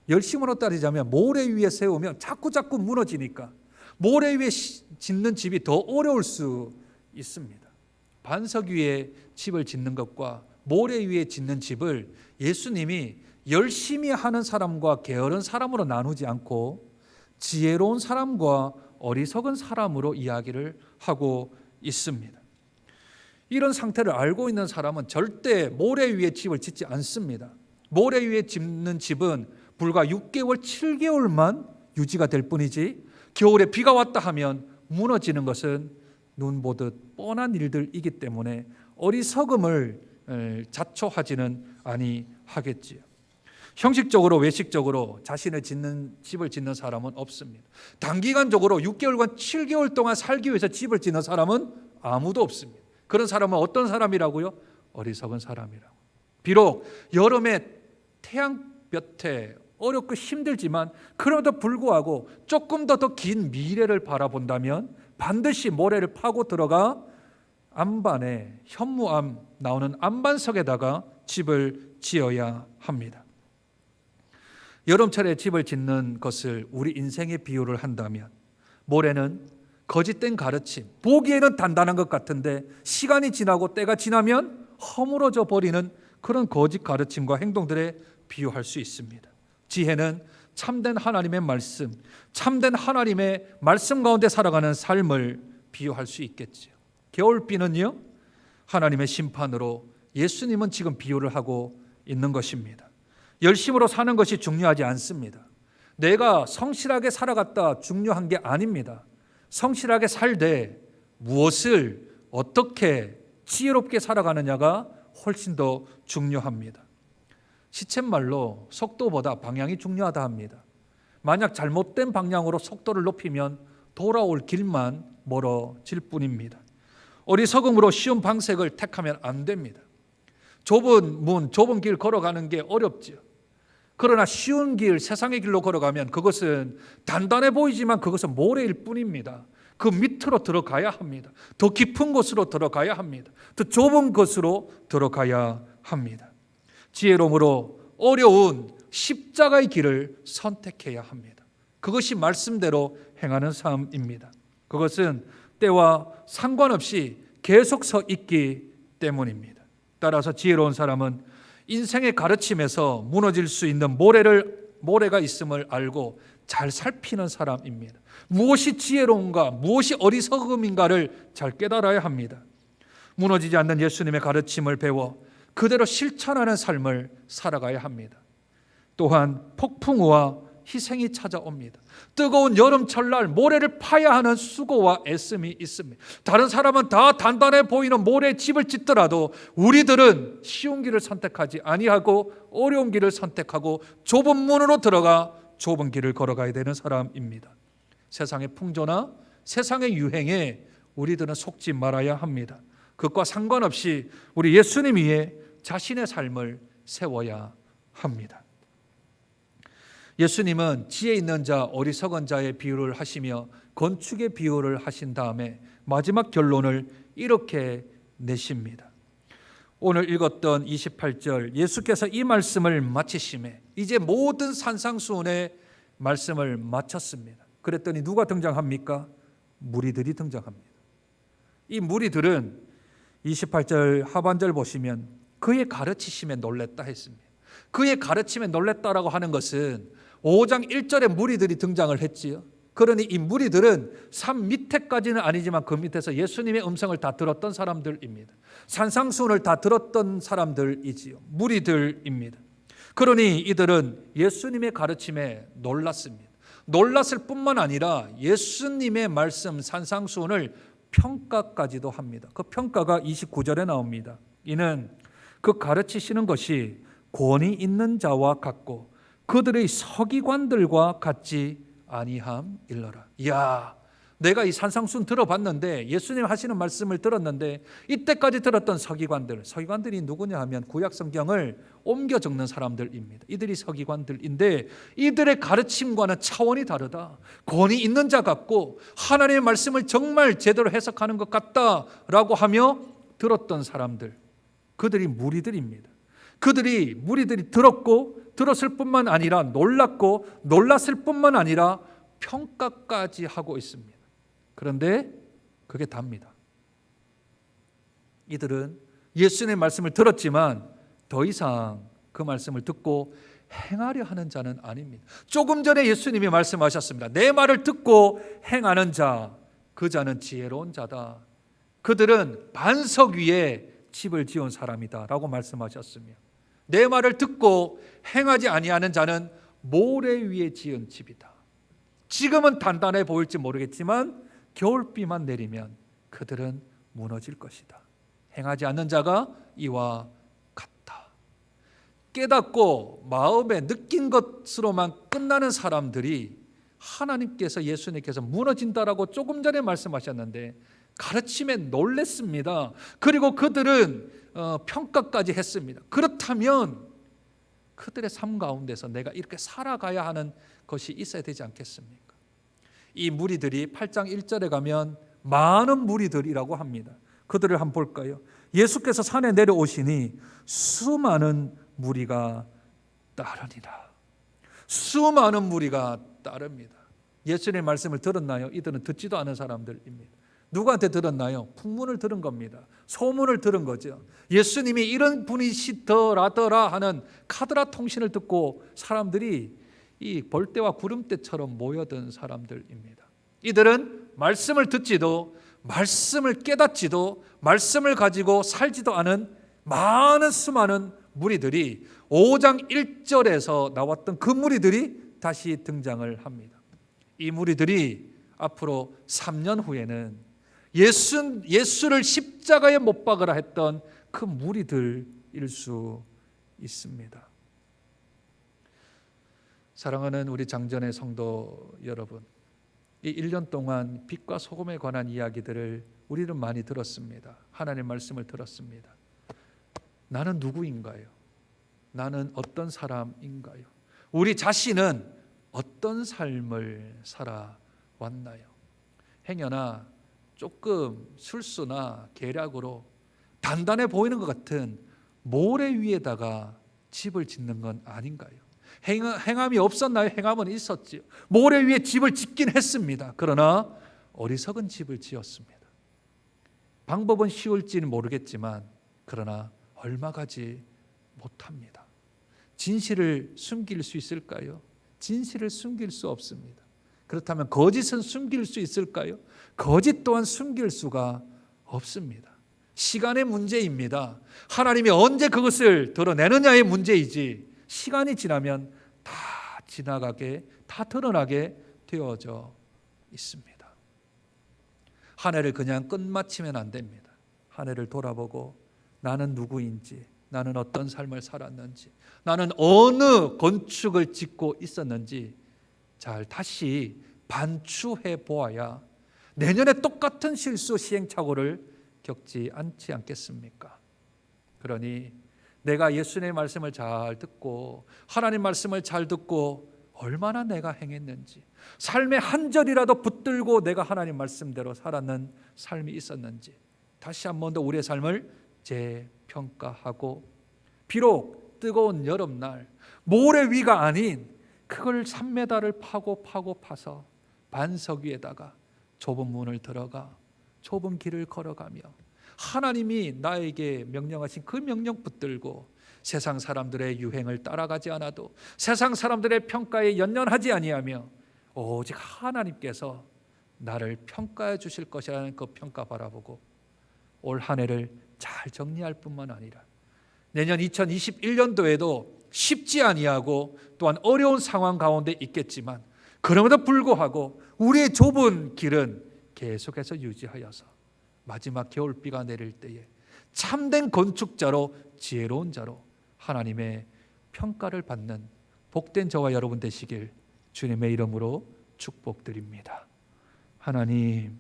열심으로 따지자면 모래 위에 세우면 자꾸 무너지니까 모래 위에 짓는 집이 더 어려울 수 있습니다. 반석 위에 집을 짓는 것과 모래 위에 짓는 집을 예수님이 열심히 하는 사람과 게으른 사람으로 나누지 않고 지혜로운 사람과 어리석은 사람으로 이야기를 하고 있습니다. 이런 상태를 알고 있는 사람은 절대 모래 위에 집을 짓지 않습니다. 모래 위에 짓는 집은 불과 6개월, 7개월만 유지가 될 뿐이지 겨울에 비가 왔다 하면 무너지는 것은 눈 보듯 뻔한 일들이기 때문에 어리석음을 자초하지는 아니하겠지요. 형식적으로 외식적으로 자신의 집을 짓는 사람은 없습니다. 단기간적으로 6개월간 7개월 동안 살기 위해서 집을 짓는 사람은 아무도 없습니다. 그런 사람은 어떤 사람이라고요? 어리석은 사람이라고. 비록 여름에 태양볕에 어렵고 힘들지만 그럼에도 불구하고 조금 더 긴 미래를 바라본다면 반드시 모래를 파고 들어가 안반에 현무암 나오는 안반석에다가 집을 지어야 합니다. 여름철에 집을 짓는 것을 우리 인생에 비유를 한다면 모래는 거짓된 가르침, 보기에는 단단한 것 같은데 시간이 지나고 때가 지나면 허물어져 버리는 그런 거짓 가르침과 행동들에 비유할 수 있습니다. 지혜는 참된 하나님의 말씀, 참된 하나님의 말씀 가운데 살아가는 삶을 비유할 수 있겠죠. 겨울비는요, 하나님의 심판으로 예수님은 지금 비유를 하고 있는 것입니다. 열심으로 사는 것이 중요하지 않습니다. 내가 성실하게 살아갔다 중요한 게 아닙니다. 성실하게 살되 무엇을 어떻게 지혜롭게 살아가느냐가 훨씬 더 중요합니다. 시쳇말로 속도보다 방향이 중요하다 합니다. 만약 잘못된 방향으로 속도를 높이면 돌아올 길만 멀어질 뿐입니다. 어리석음으로 쉬운 방색을 택하면 안 됩니다. 좁은 문, 좁은 길 걸어가는 게 어렵지요. 그러나 쉬운 길, 세상의 길로 걸어가면 그것은 단단해 보이지만 그것은 모래일 뿐입니다. 그 밑으로 들어가야 합니다. 더 깊은 곳으로 들어가야 합니다. 더 좁은 곳으로 들어가야 합니다. 지혜로움으로 어려운 십자가의 길을 선택해야 합니다. 그것이 말씀대로 행하는 삶입니다. 그것은 때와 상관없이 계속 서 있기 때문입니다. 따라서 지혜로운 사람은 인생의 가르침에서 무너질 수 있는 모래가 있음을 알고 잘 살피는 사람입니다. 무엇이 지혜로운가, 무엇이 어리석음인가를 잘 깨달아야 합니다. 무너지지 않는 예수님의 가르침을 배워 그대로 실천하는 삶을 살아가야 합니다. 또한 폭풍우와 희생이 찾아옵니다. 뜨거운 여름철날 모래를 파야 하는 수고와 애씀이 있습니다. 다른 사람은 다 단단해 보이는 모래에 집을 짓더라도 우리들은 쉬운 길을 선택하지 아니하고 어려운 길을 선택하고 좁은 문으로 들어가 좁은 길을 걸어가야 되는 사람입니다. 세상의 풍조나 세상의 유행에 우리들은 속지 말아야 합니다. 그것과 상관없이 우리 예수님 위에 자신의 삶을 세워야 합니다. 예수님은 지혜 있는 자, 어리석은 자의 비유를 하시며 건축의 비유를 하신 다음에 마지막 결론을 이렇게 내십니다. 오늘 읽었던 28절, 예수께서 이 말씀을 마치심에 이제 모든 산상수훈의 말씀을 마쳤습니다. 그랬더니 누가 등장합니까? 무리들이 등장합니다. 이 무리들은 28절 하반절 보시면 그의 가르치심에 놀랬다 했습니다. 그의 가르침에 놀랬다라고 하는 것은 5장 1절에 무리들이 등장을 했지요. 그러니 이 무리들은 산 밑에까지는 아니지만 그 밑에서 예수님의 음성을 다 들었던 사람들입니다. 산상수훈을 다 들었던 사람들이지요. 무리들입니다. 그러니 이들은 예수님의 가르침에 놀랐습니다. 놀랐을 뿐만 아니라 예수님의 말씀 산상수훈을 평가까지도 합니다. 그 평가가 29절에 나옵니다. 이는 그 가르치시는 것이 권위 있는 자와 같고 그들의 서기관들과 같지 아니함일러라. 이야, 내가 이 산상수훈 들어봤는데 예수님 하시는 말씀을 들었는데 이때까지 들었던 서기관들이 누구냐 하면 구약 성경을 옮겨 적는 사람들입니다. 이들이 서기관들인데 이들의 가르침과는 차원이 다르다. 권위 있는 자 같고 하나님의 말씀을 정말 제대로 해석하는 것 같다라고 하며 들었던 사람들, 그들이 무리들입니다. 무리들이 들었을 뿐만 아니라 놀랐고 놀랐을 뿐만 아니라 평가까지 하고 있습니다. 그런데 그게 답니다. 이들은 예수님의 말씀을 들었지만 더 이상 그 말씀을 듣고 행하려 하는 자는 아닙니다. 조금 전에 예수님이 말씀하셨습니다. 내 말을 듣고 행하는 자, 그 자는 지혜로운 자다. 그들은 반석 위에 집을 지은 사람이다 라고 말씀하셨으며 내 말을 듣고 행하지 아니하는 자는 모래 위에 지은 집이다. 지금은 단단해 보일지 모르겠지만 겨울비만 내리면 그들은 무너질 것이다. 행하지 않는 자가 이와 같다. 깨닫고 마음에 느낀 것으로만 끝나는 사람들이 하나님께서 예수님께서 무너진다라고 조금 전에 말씀하셨는데 가르침에 놀랬습니다. 그리고 그들은 평가까지 했습니다. 그렇다면 그들의 삶 가운데서 내가 이렇게 살아가야 하는 것이 있어야 되지 않겠습니까? 이 무리들이 8장 1절에 가면 많은 무리들이라고 합니다. 그들을 한번 볼까요? 예수께서 산에 내려오시니 수많은 무리가 따르니라. 수많은 무리가 따릅니다. 예수님의 말씀을 들었나요? 이들은 듣지도 않은 사람들입니다. 누구한테 들었나요? 풍문을 들은 겁니다. 소문을 들은 거죠. 예수님이 이런 분이시더라더라 하는 카드라 통신을 듣고 사람들이 이 벌떼와 구름떼처럼 모여든 사람들입니다. 이들은 말씀을 듣지도 말씀을 깨닫지도 말씀을 가지고 살지도 않은 많은 수많은 무리들이 5장 1절에서 나왔던 그 무리들이 다시 등장을 합니다. 이 무리들이 앞으로 3년 후에는 예수를 십자가에 못 박으라 했던 그 무리들일 수 있습니다. 사랑하는 우리 장전의 성도 여러분, 이 1년 동안 빛과 소금에 관한 이야기들을 우리는 많이 들었습니다. 하나님의 말씀을 들었습니다. 나는 누구인가요? 나는 어떤 사람인가요? 우리 자신은 어떤 삶을 살아왔나요? 행여나 조금 술수나 계략으로 단단해 보이는 것 같은 모래 위에다가 집을 짓는 건 아닌가요? 행함이 없었나요? 행함은 있었지요. 모래 위에 집을 짓긴 했습니다. 그러나 어리석은 집을 지었습니다. 방법은 쉬울지는 모르겠지만 그러나 얼마 가지 못합니다. 진실을 숨길 수 있을까요? 진실을 숨길 수 없습니다. 그렇다면 거짓은 숨길 수 있을까요? 거짓 또한 숨길 수가 없습니다. 시간의 문제입니다. 하나님이 언제 그것을 드러내느냐의 문제이지 시간이 지나면 다 지나가게, 다 드러나게 되어져 있습니다. 한 해를 그냥 끝마치면 안 됩니다. 한 해를 돌아보고 나는 누구인지, 나는 어떤 삶을 살았는지, 나는 어느 건축을 짓고 있었는지 잘 다시 반추해 보아야 내년에 똑같은 실수 시행착오를 겪지 않지 않겠습니까? 그러니 내가 예수님의 말씀을 잘 듣고 하나님 말씀을 잘 듣고 얼마나 내가 행했는지, 삶의 한 절이라도 붙들고 내가 하나님 말씀대로 살았는 삶이 있었는지 다시 한 번 더 우리의 삶을 재평가하고, 비록 뜨거운 여름날 모래 위가 아닌 그걸 3m를 파서 반석 위에다가 좁은 문을 들어가 좁은 길을 걸어가며 하나님이 나에게 명령하신 그 명령 붙들고 세상 사람들의 유행을 따라가지 않아도 세상 사람들의 평가에 연연하지 아니하며 오직 하나님께서 나를 평가해 주실 것이라는 그 평가 바라보고 올 한 해를 잘 정리할 뿐만 아니라 내년 2021년도에도 쉽지 아니하고 또한 어려운 상황 가운데 있겠지만 그럼에도 불구하고 우리의 좁은 길은 계속해서 유지하여서 마지막 겨울비가 내릴 때에 참된 건축자로 지혜로운 자로 하나님의 평가를 받는 복된 저와 여러분 되시길 주님의 이름으로 축복드립니다. 하나님,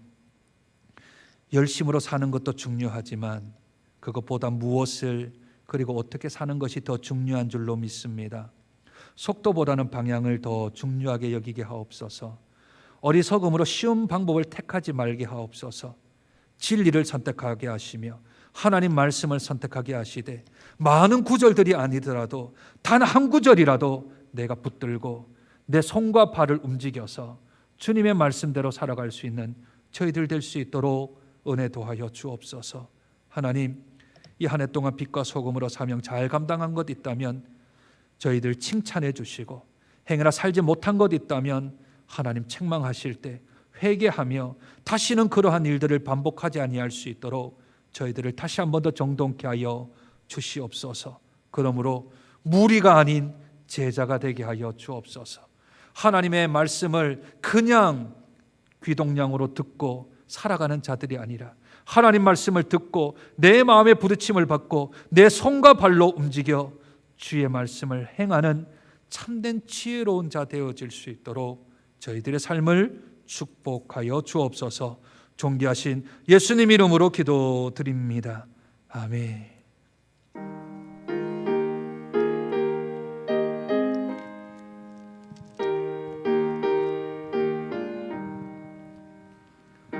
열심으로 사는 것도 중요하지만 그것보다 무엇을 그리고 어떻게 사는 것이 더 중요한 줄로 믿습니다. 속도보다는 방향을 더 중요하게 여기게 하옵소서. 어리석음으로 쉬운 방법을 택하지 말게 하옵소서. 진리를 선택하게 하시며 하나님 말씀을 선택하게 하시되 많은 구절들이 아니더라도 단 한 구절이라도 내가 붙들고 내 손과 발을 움직여서 주님의 말씀대로 살아갈 수 있는 저희들 될 수 있도록 은혜 도하여 주옵소서. 하나님, 이 한 해 동안 빛과 소금으로 사명 잘 감당한 것 있다면 저희들 칭찬해 주시고, 행여나 살지 못한 것 있다면 하나님 책망하실 때 회개하며 다시는 그러한 일들을 반복하지 아니할 수 있도록 저희들을 다시 한 번 더 정돈케 하여 주시옵소서. 그러므로 무리가 아닌 제자가 되게 하여 주옵소서. 하나님의 말씀을 그냥 귀동냥으로 듣고 살아가는 자들이 아니라 하나님 말씀을 듣고 내 마음의 부딪힘을 받고 내 손과 발로 움직여 주의 말씀을 행하는 참된 지혜로운 자 되어질 수 있도록 저희들의 삶을 축복하여 주옵소서. 존귀하신 예수님 이름으로 기도드립니다. 아멘.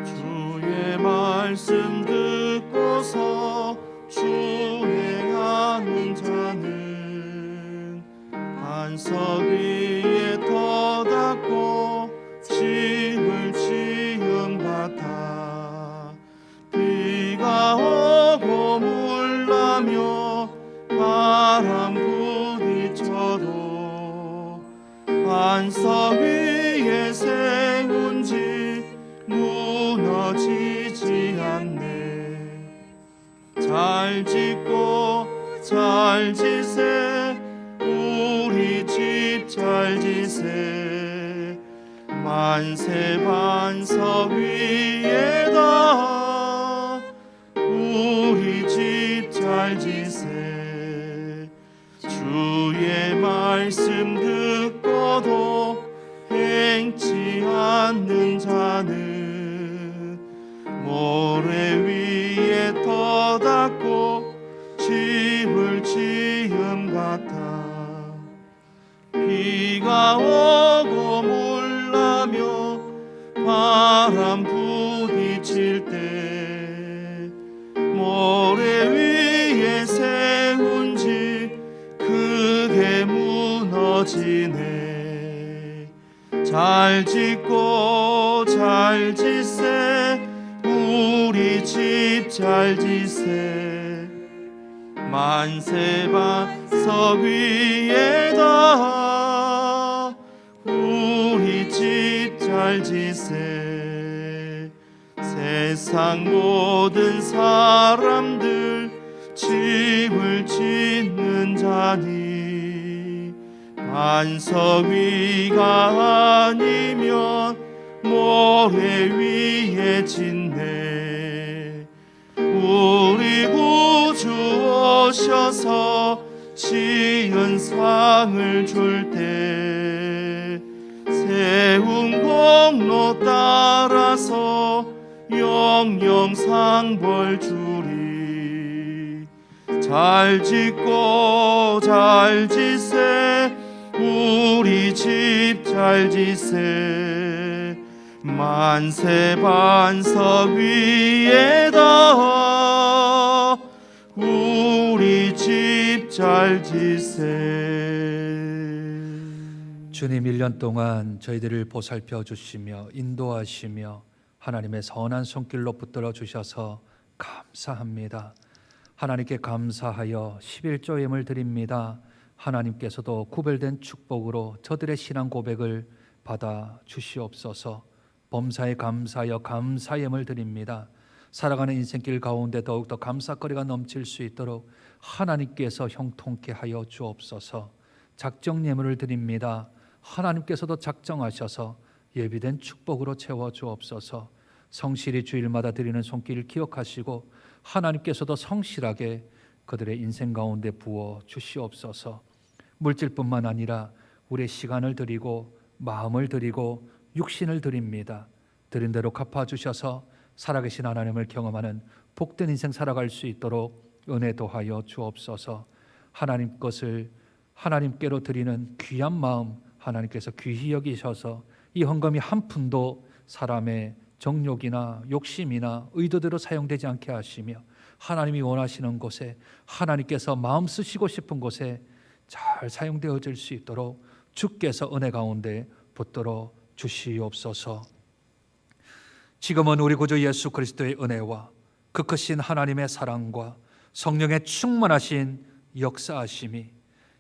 주의 말씀 듣고서 주행하는 자는 반석 위에 터닫고 집을 지은 같아 바람 부딪혀도 반석 위에 세운 집 무너지지 않네. 잘 짓고 잘 지세 우리 집 잘 지세 만세 반석 위에다 우리 집 잘 지세. 주의 말씀 듣고도 행치 않는 자는 모래 위에 터닫고 집을 지음 같아. 비가 오고 물나며 바람 부딪힐 때 모래 위에 세운 집 크게 무너지네. 잘 짓고 잘 지세 우리 집 잘 지세 만세 반석 위에다 우리 집 잘 지세. 세상 모든 사람들 집을 짓는 자니 반석 위가 아니면 모래 위에 짓네. 우리 구주 오셔서 지은 상을 줄 때 세운 공로 따라서 영영 상벌 주리. 잘 짓고 잘 지세 우리 집 잘 지세 만세 반석 위에다 우리 집 잘 지세. 주님 1년 동안 저희들을 보살펴 주시며 인도하시며 하나님의 선한 손길로 붙들어 주셔서 감사합니다. 하나님께 감사하여 11조임을 드립니다. 하나님께서도 구별된 축복으로 저들의 신앙 고백을 받아 주시옵소서. 범사에 감사하여 감사임을 드립니다. 살아가는 인생길 가운데 더욱더 감사거리가 넘칠 수 있도록 하나님께서 형통케 하여 주옵소서. 작정 예물을 드립니다. 하나님께서도 작정하셔서 예비된 축복으로 채워 주옵소서. 성실히 주일마다 드리는 손길을 기억하시고 하나님께서도 성실하게 그들의 인생 가운데 부어 주시옵소서. 물질뿐만 아니라 우리의 시간을 드리고 마음을 드리고 육신을 드립니다. 드린 대로 갚아주셔서 살아계신 하나님을 경험하는 복된 인생 살아갈 수 있도록 은혜 도하여 주옵소서. 하나님 것을 하나님께로 드리는 귀한 마음 하나님께서 귀히 여기셔서 이 헌금이 한 푼도 사람의 정욕이나 욕심이나 의도대로 사용되지 않게 하시며 하나님이 원하시는 곳에 하나님께서 마음 쓰시고 싶은 곳에 잘 사용되어질 수 있도록 주께서 은혜 가운데 붙들어 주시옵소서. 지금은 우리 구주 예수 그리스도의 은혜와 그 크신 하나님의 사랑과 성령의 충만하신 역사하심이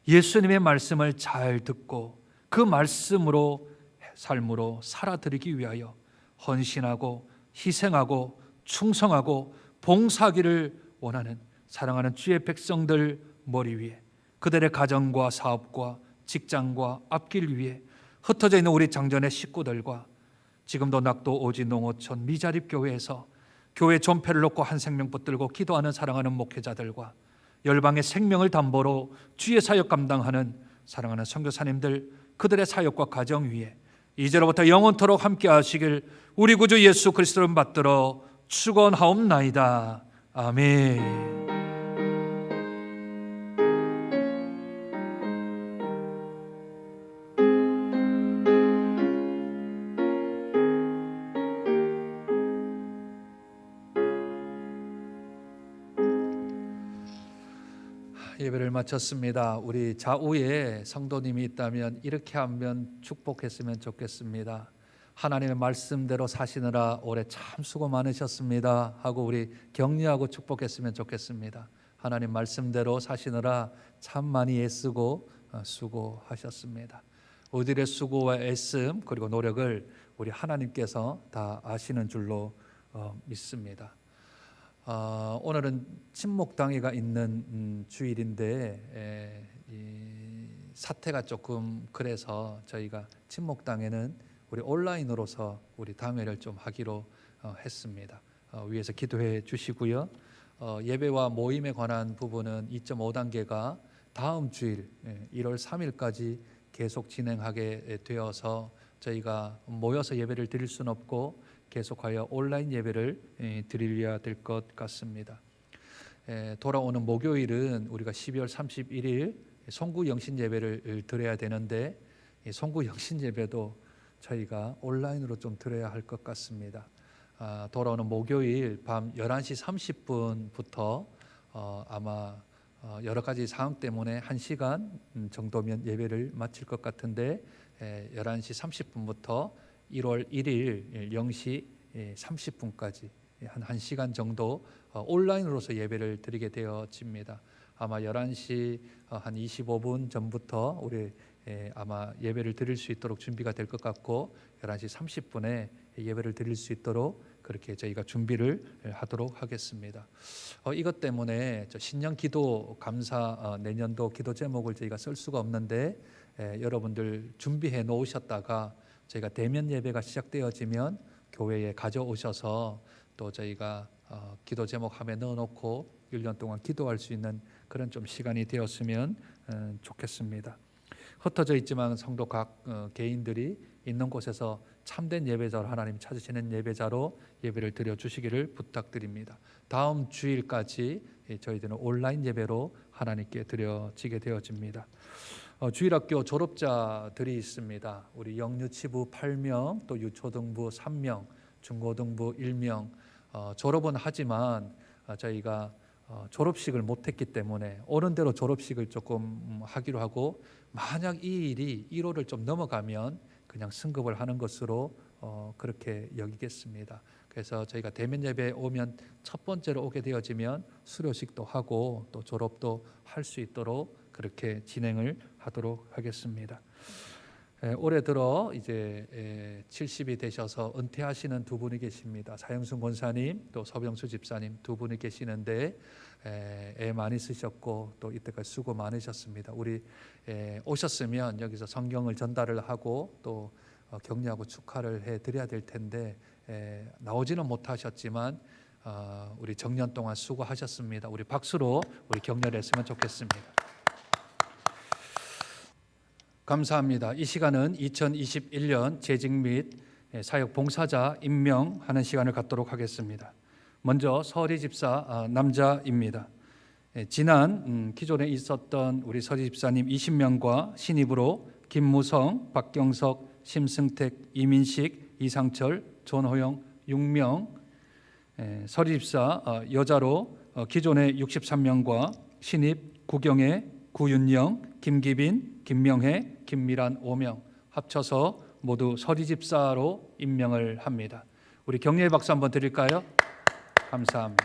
예수님의 말씀을 잘 듣고 그 말씀으로 삶으로 살아드리기 위하여 헌신하고 희생하고 충성하고 봉사하기를 원하는 사랑하는 주의 백성들 머리 위에 그들의 가정과 사업과 직장과 앞길 위에 흩어져 있는 우리 장전의 식구들과 지금도 낙도 오지 농어촌 미자립 교회에서 교회 존폐를 놓고 한 생명 붙들고 기도하는 사랑하는 목회자들과 열방의 생명을 담보로 주의 사역 감당하는 사랑하는 선교사님들 그들의 사역과 가정 위에 이제로부터 영원토록 함께 하시길 우리 구주 예수 그리스도를 받들어 축원하옵나이다. 아멘. 예배를 마쳤습니다. 우리 좌우에 성도님이 있다면 이렇게 하면 축복했으면 좋겠습니다. 하나님의 말씀대로 사시느라 올해 참 수고 많으셨습니다 하고 우리 격려하고 축복했으면 좋겠습니다. 하나님 말씀대로 사시느라 참 많이 애쓰고 수고하셨습니다. 우리들의 수고와 애씀 그리고 노력을 우리 하나님께서 다 아시는 줄로 믿습니다. 오늘은 친목당회가 있는 주일인데 이 사태가 조금 그래서 저희가 친목당회는 우리 온라인으로서 우리 당회를 좀 하기로 했습니다. 위에서 기도해 주시고요. 예배와 모임에 관한 부분은 2.5단계가 다음 주일 1월 3일까지 계속 진행하게 되어서 저희가 모여서 예배를 드릴 수는 없고 계속하여 온라인 예배를 드려야 될 것 같습니다. 돌아오는 목요일은 우리가 12월 31일 송구 영신 예배를 드려야 되는데 송구 영신 예배도 저희가 온라인으로 좀 드려야 할 것 같습니다. 돌아오는 목요일 밤 11시 30분부터 아마 여러 가지 상황 때문에 1시간 정도면 예배를 마칠 것 같은데 11시 30분부터 1월 1일 0시 30분까지 한 1시간 정도 온라인으로서 예배를 드리게 되어집니다. 아마 11시 한 25분 전부터 우리 아마 예배를 드릴 수 있도록 준비가 될 것 같고 11시 30분에 예배를 드릴 수 있도록 그렇게 저희가 준비를 하도록 하겠습니다. 이것 때문에 신년 기도 감사 내년도 기도 제목을 저희가 쓸 수가 없는데 여러분들 준비해 놓으셨다가 저희가 대면 예배가 시작되어지면 교회에 가져오셔서 또 저희가 기도 제목 함에 넣어놓고 1년 동안 기도할 수 있는 그런 좀 시간이 되었으면 좋겠습니다. 흩어져 있지만 성도 각 개인들이 있는 곳에서 참된 예배자로 하나님 찾으시는 예배자로 예배를 드려주시기를 부탁드립니다. 다음 주일까지 저희들은 온라인 예배로 하나님께 드려지게 되어집니다. 주일학교 졸업자들이 있습니다. 우리 영유치부 8명, 또 유초등부 3명, 중고등부 1명. 졸업은 하지만 저희가 졸업식을 못했기 때문에 어른대로 졸업식을 조금 하기로 하고 만약 이 일이 1호를 좀 넘어가면 그냥 승급을 하는 것으로 그렇게 여기겠습니다. 그래서 저희가 대면 예배에 오면 첫 번째로 오게 되어지면 수료식도 하고 또 졸업도 할 수 있도록 그렇게 진행을 하도록 하겠습니다. 올해 들어 이제 70이 되셔서 은퇴하시는 두 분이 계십니다. 사영순 권사님 또 서병수 집사님 두 분이 계시는데 애 많이 쓰셨고 또 이때까지 수고 많으셨습니다. 우리 오셨으면 여기서 성경을 전달을 하고 또 격려하고 축하를 해드려야 될 텐데 나오지는 못하셨지만 우리 정년 동안 수고하셨습니다. 우리 박수로 우리 격려를 했으면 좋겠습니다. 감사합니다. 이 시간은 2021년 재직 및 사역 봉사자 임명하는 시간을 갖도록 하겠습니다. 먼저 서리 집사 남자입니다. 지난 기존에 있었던 우리 서리 집사님 20명과 신입으로 김무성, 박경석, 심승택, 이민식, 이상철, 존호영 6명, 서리 집사 여자로 기존에 63명과 신입 구경애, 구윤영, 김기빈, 김명혜, 김미란 5명 합쳐서 모두 서리 집사로 임명을 합니다. 우리 격려의 박수 한번 드릴까요? 감사합니다.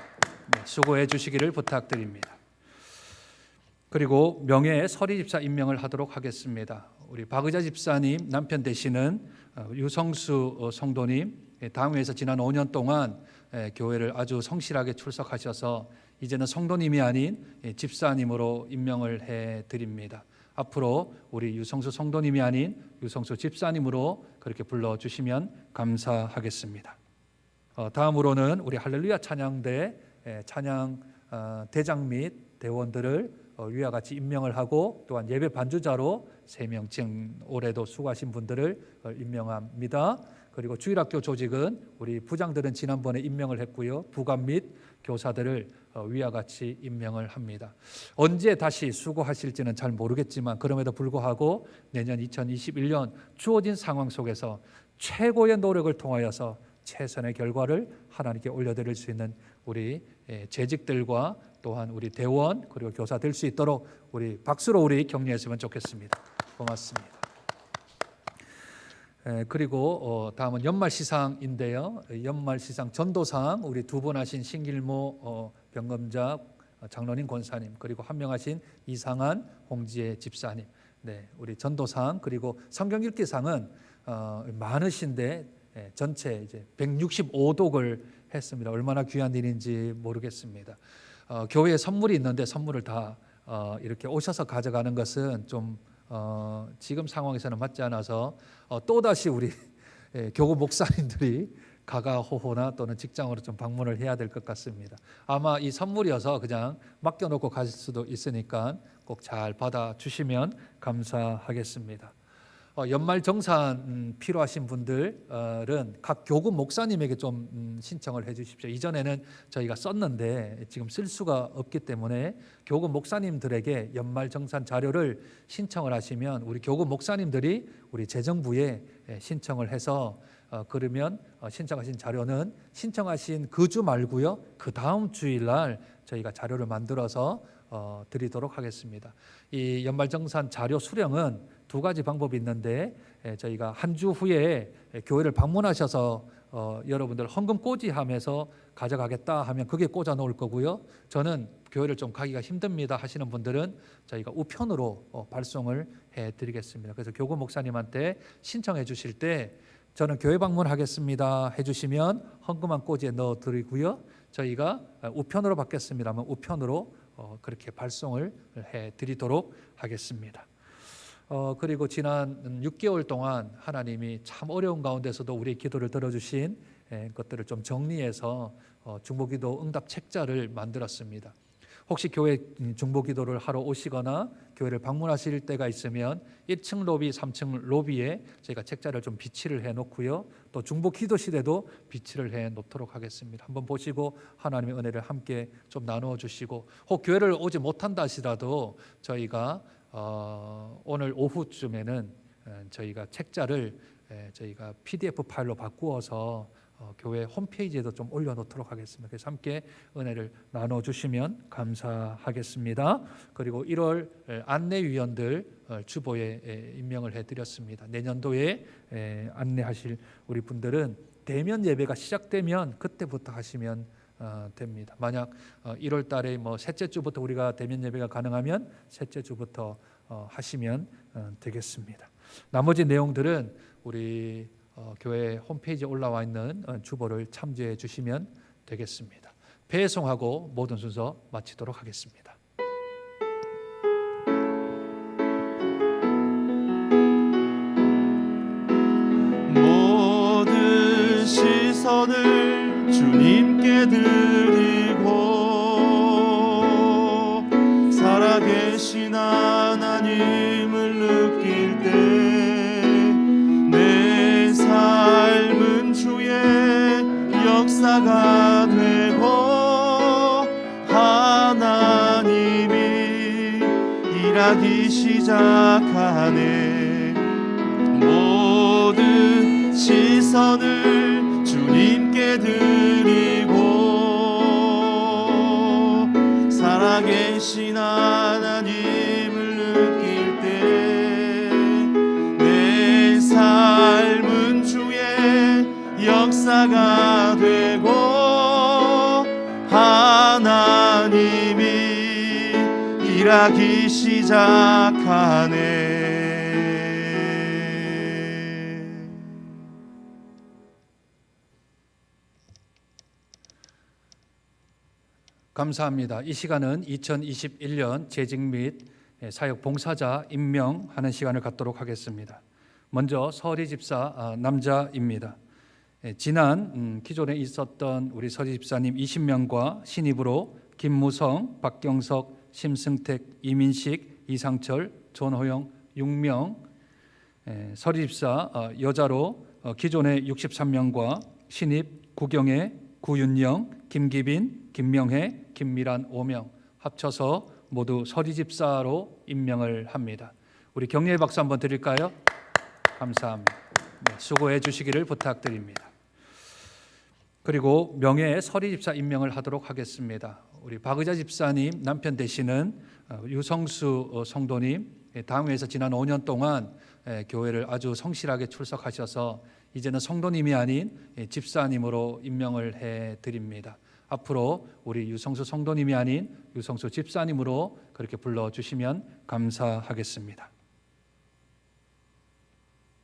수고해 주시기를 부탁드립니다. 그리고 명예 서리 집사 임명을 하도록 하겠습니다. 우리 박의자 집사님 남편 되시는 유성수 성도님 당회에서 지난 5년 동안 교회를 아주 성실하게 출석하셔서 이제는 성도님이 아닌 집사님으로 임명을 해드립니다. 앞으로 우리 유성수 성도님이 아닌 유성수 집사님으로 그렇게 불러주시면 감사하겠습니다. 다음으로는 우리 할렐루야 찬양대 찬양 대장 및 대원들을 위와 같이 임명을 하고 또한 예배 반주자로 3명 지금 올해도 수고하신 분들을 임명합니다. 그리고 주일학교 조직은 우리 부장들은 지난번에 임명을 했고요. 부관 및 교사들을 위와 같이 임명을 합니다. 언제 다시 수고하실지는 잘 모르겠지만 그럼에도 불구하고 내년 2021년 주어진 상황 속에서 최고의 노력을 통하여서 최선의 결과를 하나님께 올려드릴 수 있는 우리 재직들과 또한 우리 대원 그리고 교사 될 수 있도록 우리 박수로 우리 격려했으면 좋겠습니다. 고맙습니다. 그리고 다음은 연말 시상인데요. 연말 시상 전도상 우리 두 분 하신 신길모 병검자 장로님 권사님, 그리고 한명하신 이상한 홍지혜 집사님, 네, 우리 전도상 그리고 성경 읽기상은 많으신데 전체 이제 165독을 했습니다. 얼마나 귀한 일인지 모르겠습니다. 교회에 선물이 있는데 선물을 다 이렇게 오셔서 가져가는 것은 좀 지금 상황에서는 맞지 않아서 또다시 우리 교구 목사님들이 가가호호나 또는 직장으로 좀 방문을 해야 될 것 같습니다. 아마 이 선물이어서 그냥 맡겨놓고 가실 수도 있으니까 꼭 잘 받아주시면 감사하겠습니다. 연말 정산 필요하신 분들은 각 교구 목사님에게 좀 신청을 해 주십시오. 이전에는 저희가 썼는데 지금 쓸 수가 없기 때문에 교구 목사님들에게 연말 정산 자료를 신청을 하시면 우리 교구 목사님들이 우리 재정부에 신청을 해서 그러면 신청하신 자료는 신청하신 그 주 말고요, 그 다음 주일날 저희가 자료를 만들어서 드리도록 하겠습니다. 이 연말정산 자료 수령은 두 가지 방법이 있는데 저희가 한 주 후에 교회를 방문하셔서 여러분들 헌금 꽂이하면서 가져가겠다 하면 그게 꽂아 놓을 거고요. 저는 교회를 좀 가기가 힘듭니다 하시는 분들은 저희가 우편으로 발송을 해드리겠습니다. 그래서 교구 목사님한테 신청해 주실 때 저는 교회 방문하겠습니다 해주시면 헌금한 꽂이에 넣어드리고요. 저희가 우편으로 받겠습니다 하면 우편으로 그렇게 발송을 해드리도록 하겠습니다. 그리고 지난 6개월 동안 하나님이 참 어려운 가운데서도 우리의 기도를 들어주신 것들을 좀 정리해서 중보기도 응답 책자를 만들었습니다. 혹시 교회 중보기도를 하러 오시거나 교회를 방문하실 때가 있으면 1층 로비, 3층 로비에 저희가 책자를 좀 비치를 해놓고요. 또 중보기도실에도 비치를 해놓도록 하겠습니다. 한번 보시고 하나님의 은혜를 함께 좀 나누어 주시고, 혹 교회를 오지 못한다 하시라도 저희가 오늘 오후쯤에는 저희가 책자를 저희가 PDF 파일로 바꾸어서 교회 홈페이지에도 좀 올려놓도록 하겠습니다. 그래서 함께 은혜를 나눠주시면 감사하겠습니다. 그리고 1월 안내위원들 주보에 임명을 해드렸습니다. 내년도에 안내하실 우리 분들은 대면 예배가 시작되면 그때부터 하시면 됩니다. 만약 1월 달에 셋째 주부터 우리가 대면 예배가 가능하면 셋째 주부터 하시면 되겠습니다. 나머지 내용들은 우리 교회 홈페이지에 올라와 있는 주보를 참조해 주시면 되겠습니다. 배송하고 모든 순서 마치도록 하겠습니다. 모든 시선을 주님께 드리고 살아계신 하나님을 느낄 때 내 삶은 주의 역사가 되고 하나님이 일하기 시작하네. 모든 시선을 주님께 드리고 살아계신 하나님을 느낄 때 내 삶은 주의 역사가 되고 하나님이 일하기 시작하네. 감사합니다. 이 시간은 2021년 재직 및 사역 봉사자 임명하는 시간을 갖도록 하겠습니다. 먼저 서리 집사 남자입니다. 지난 기존에 있었던 우리 서리 집사님 20명과 신입으로 김무성, 박경석, 심승택, 이민식, 이상철, 전호영 6명, 서리 집사 여자로 기존에 63명과 신입 구경애, 구윤영, 김기빈, 김명혜, 김미란 5명 합쳐서 모두 서리 집사로 임명을 합니다. 우리 격려의 박수 한번 드릴까요? 감사합니다. 수고해 주시기를 부탁드립니다. 그리고 명예 서리 집사 임명을 하도록 하겠습니다. 우리 박의자 집사님 남편 되시는 유성수 성도님, 당회에서 지난 5년 동안 교회를 아주 성실하게 출석하셔서 이제는 성도님이 아닌 집사님으로 임명을 해드립니다. 앞으로 우리 유성수 성도님이 아닌 유성수 집사님으로 그렇게 불러주시면 감사하겠습니다.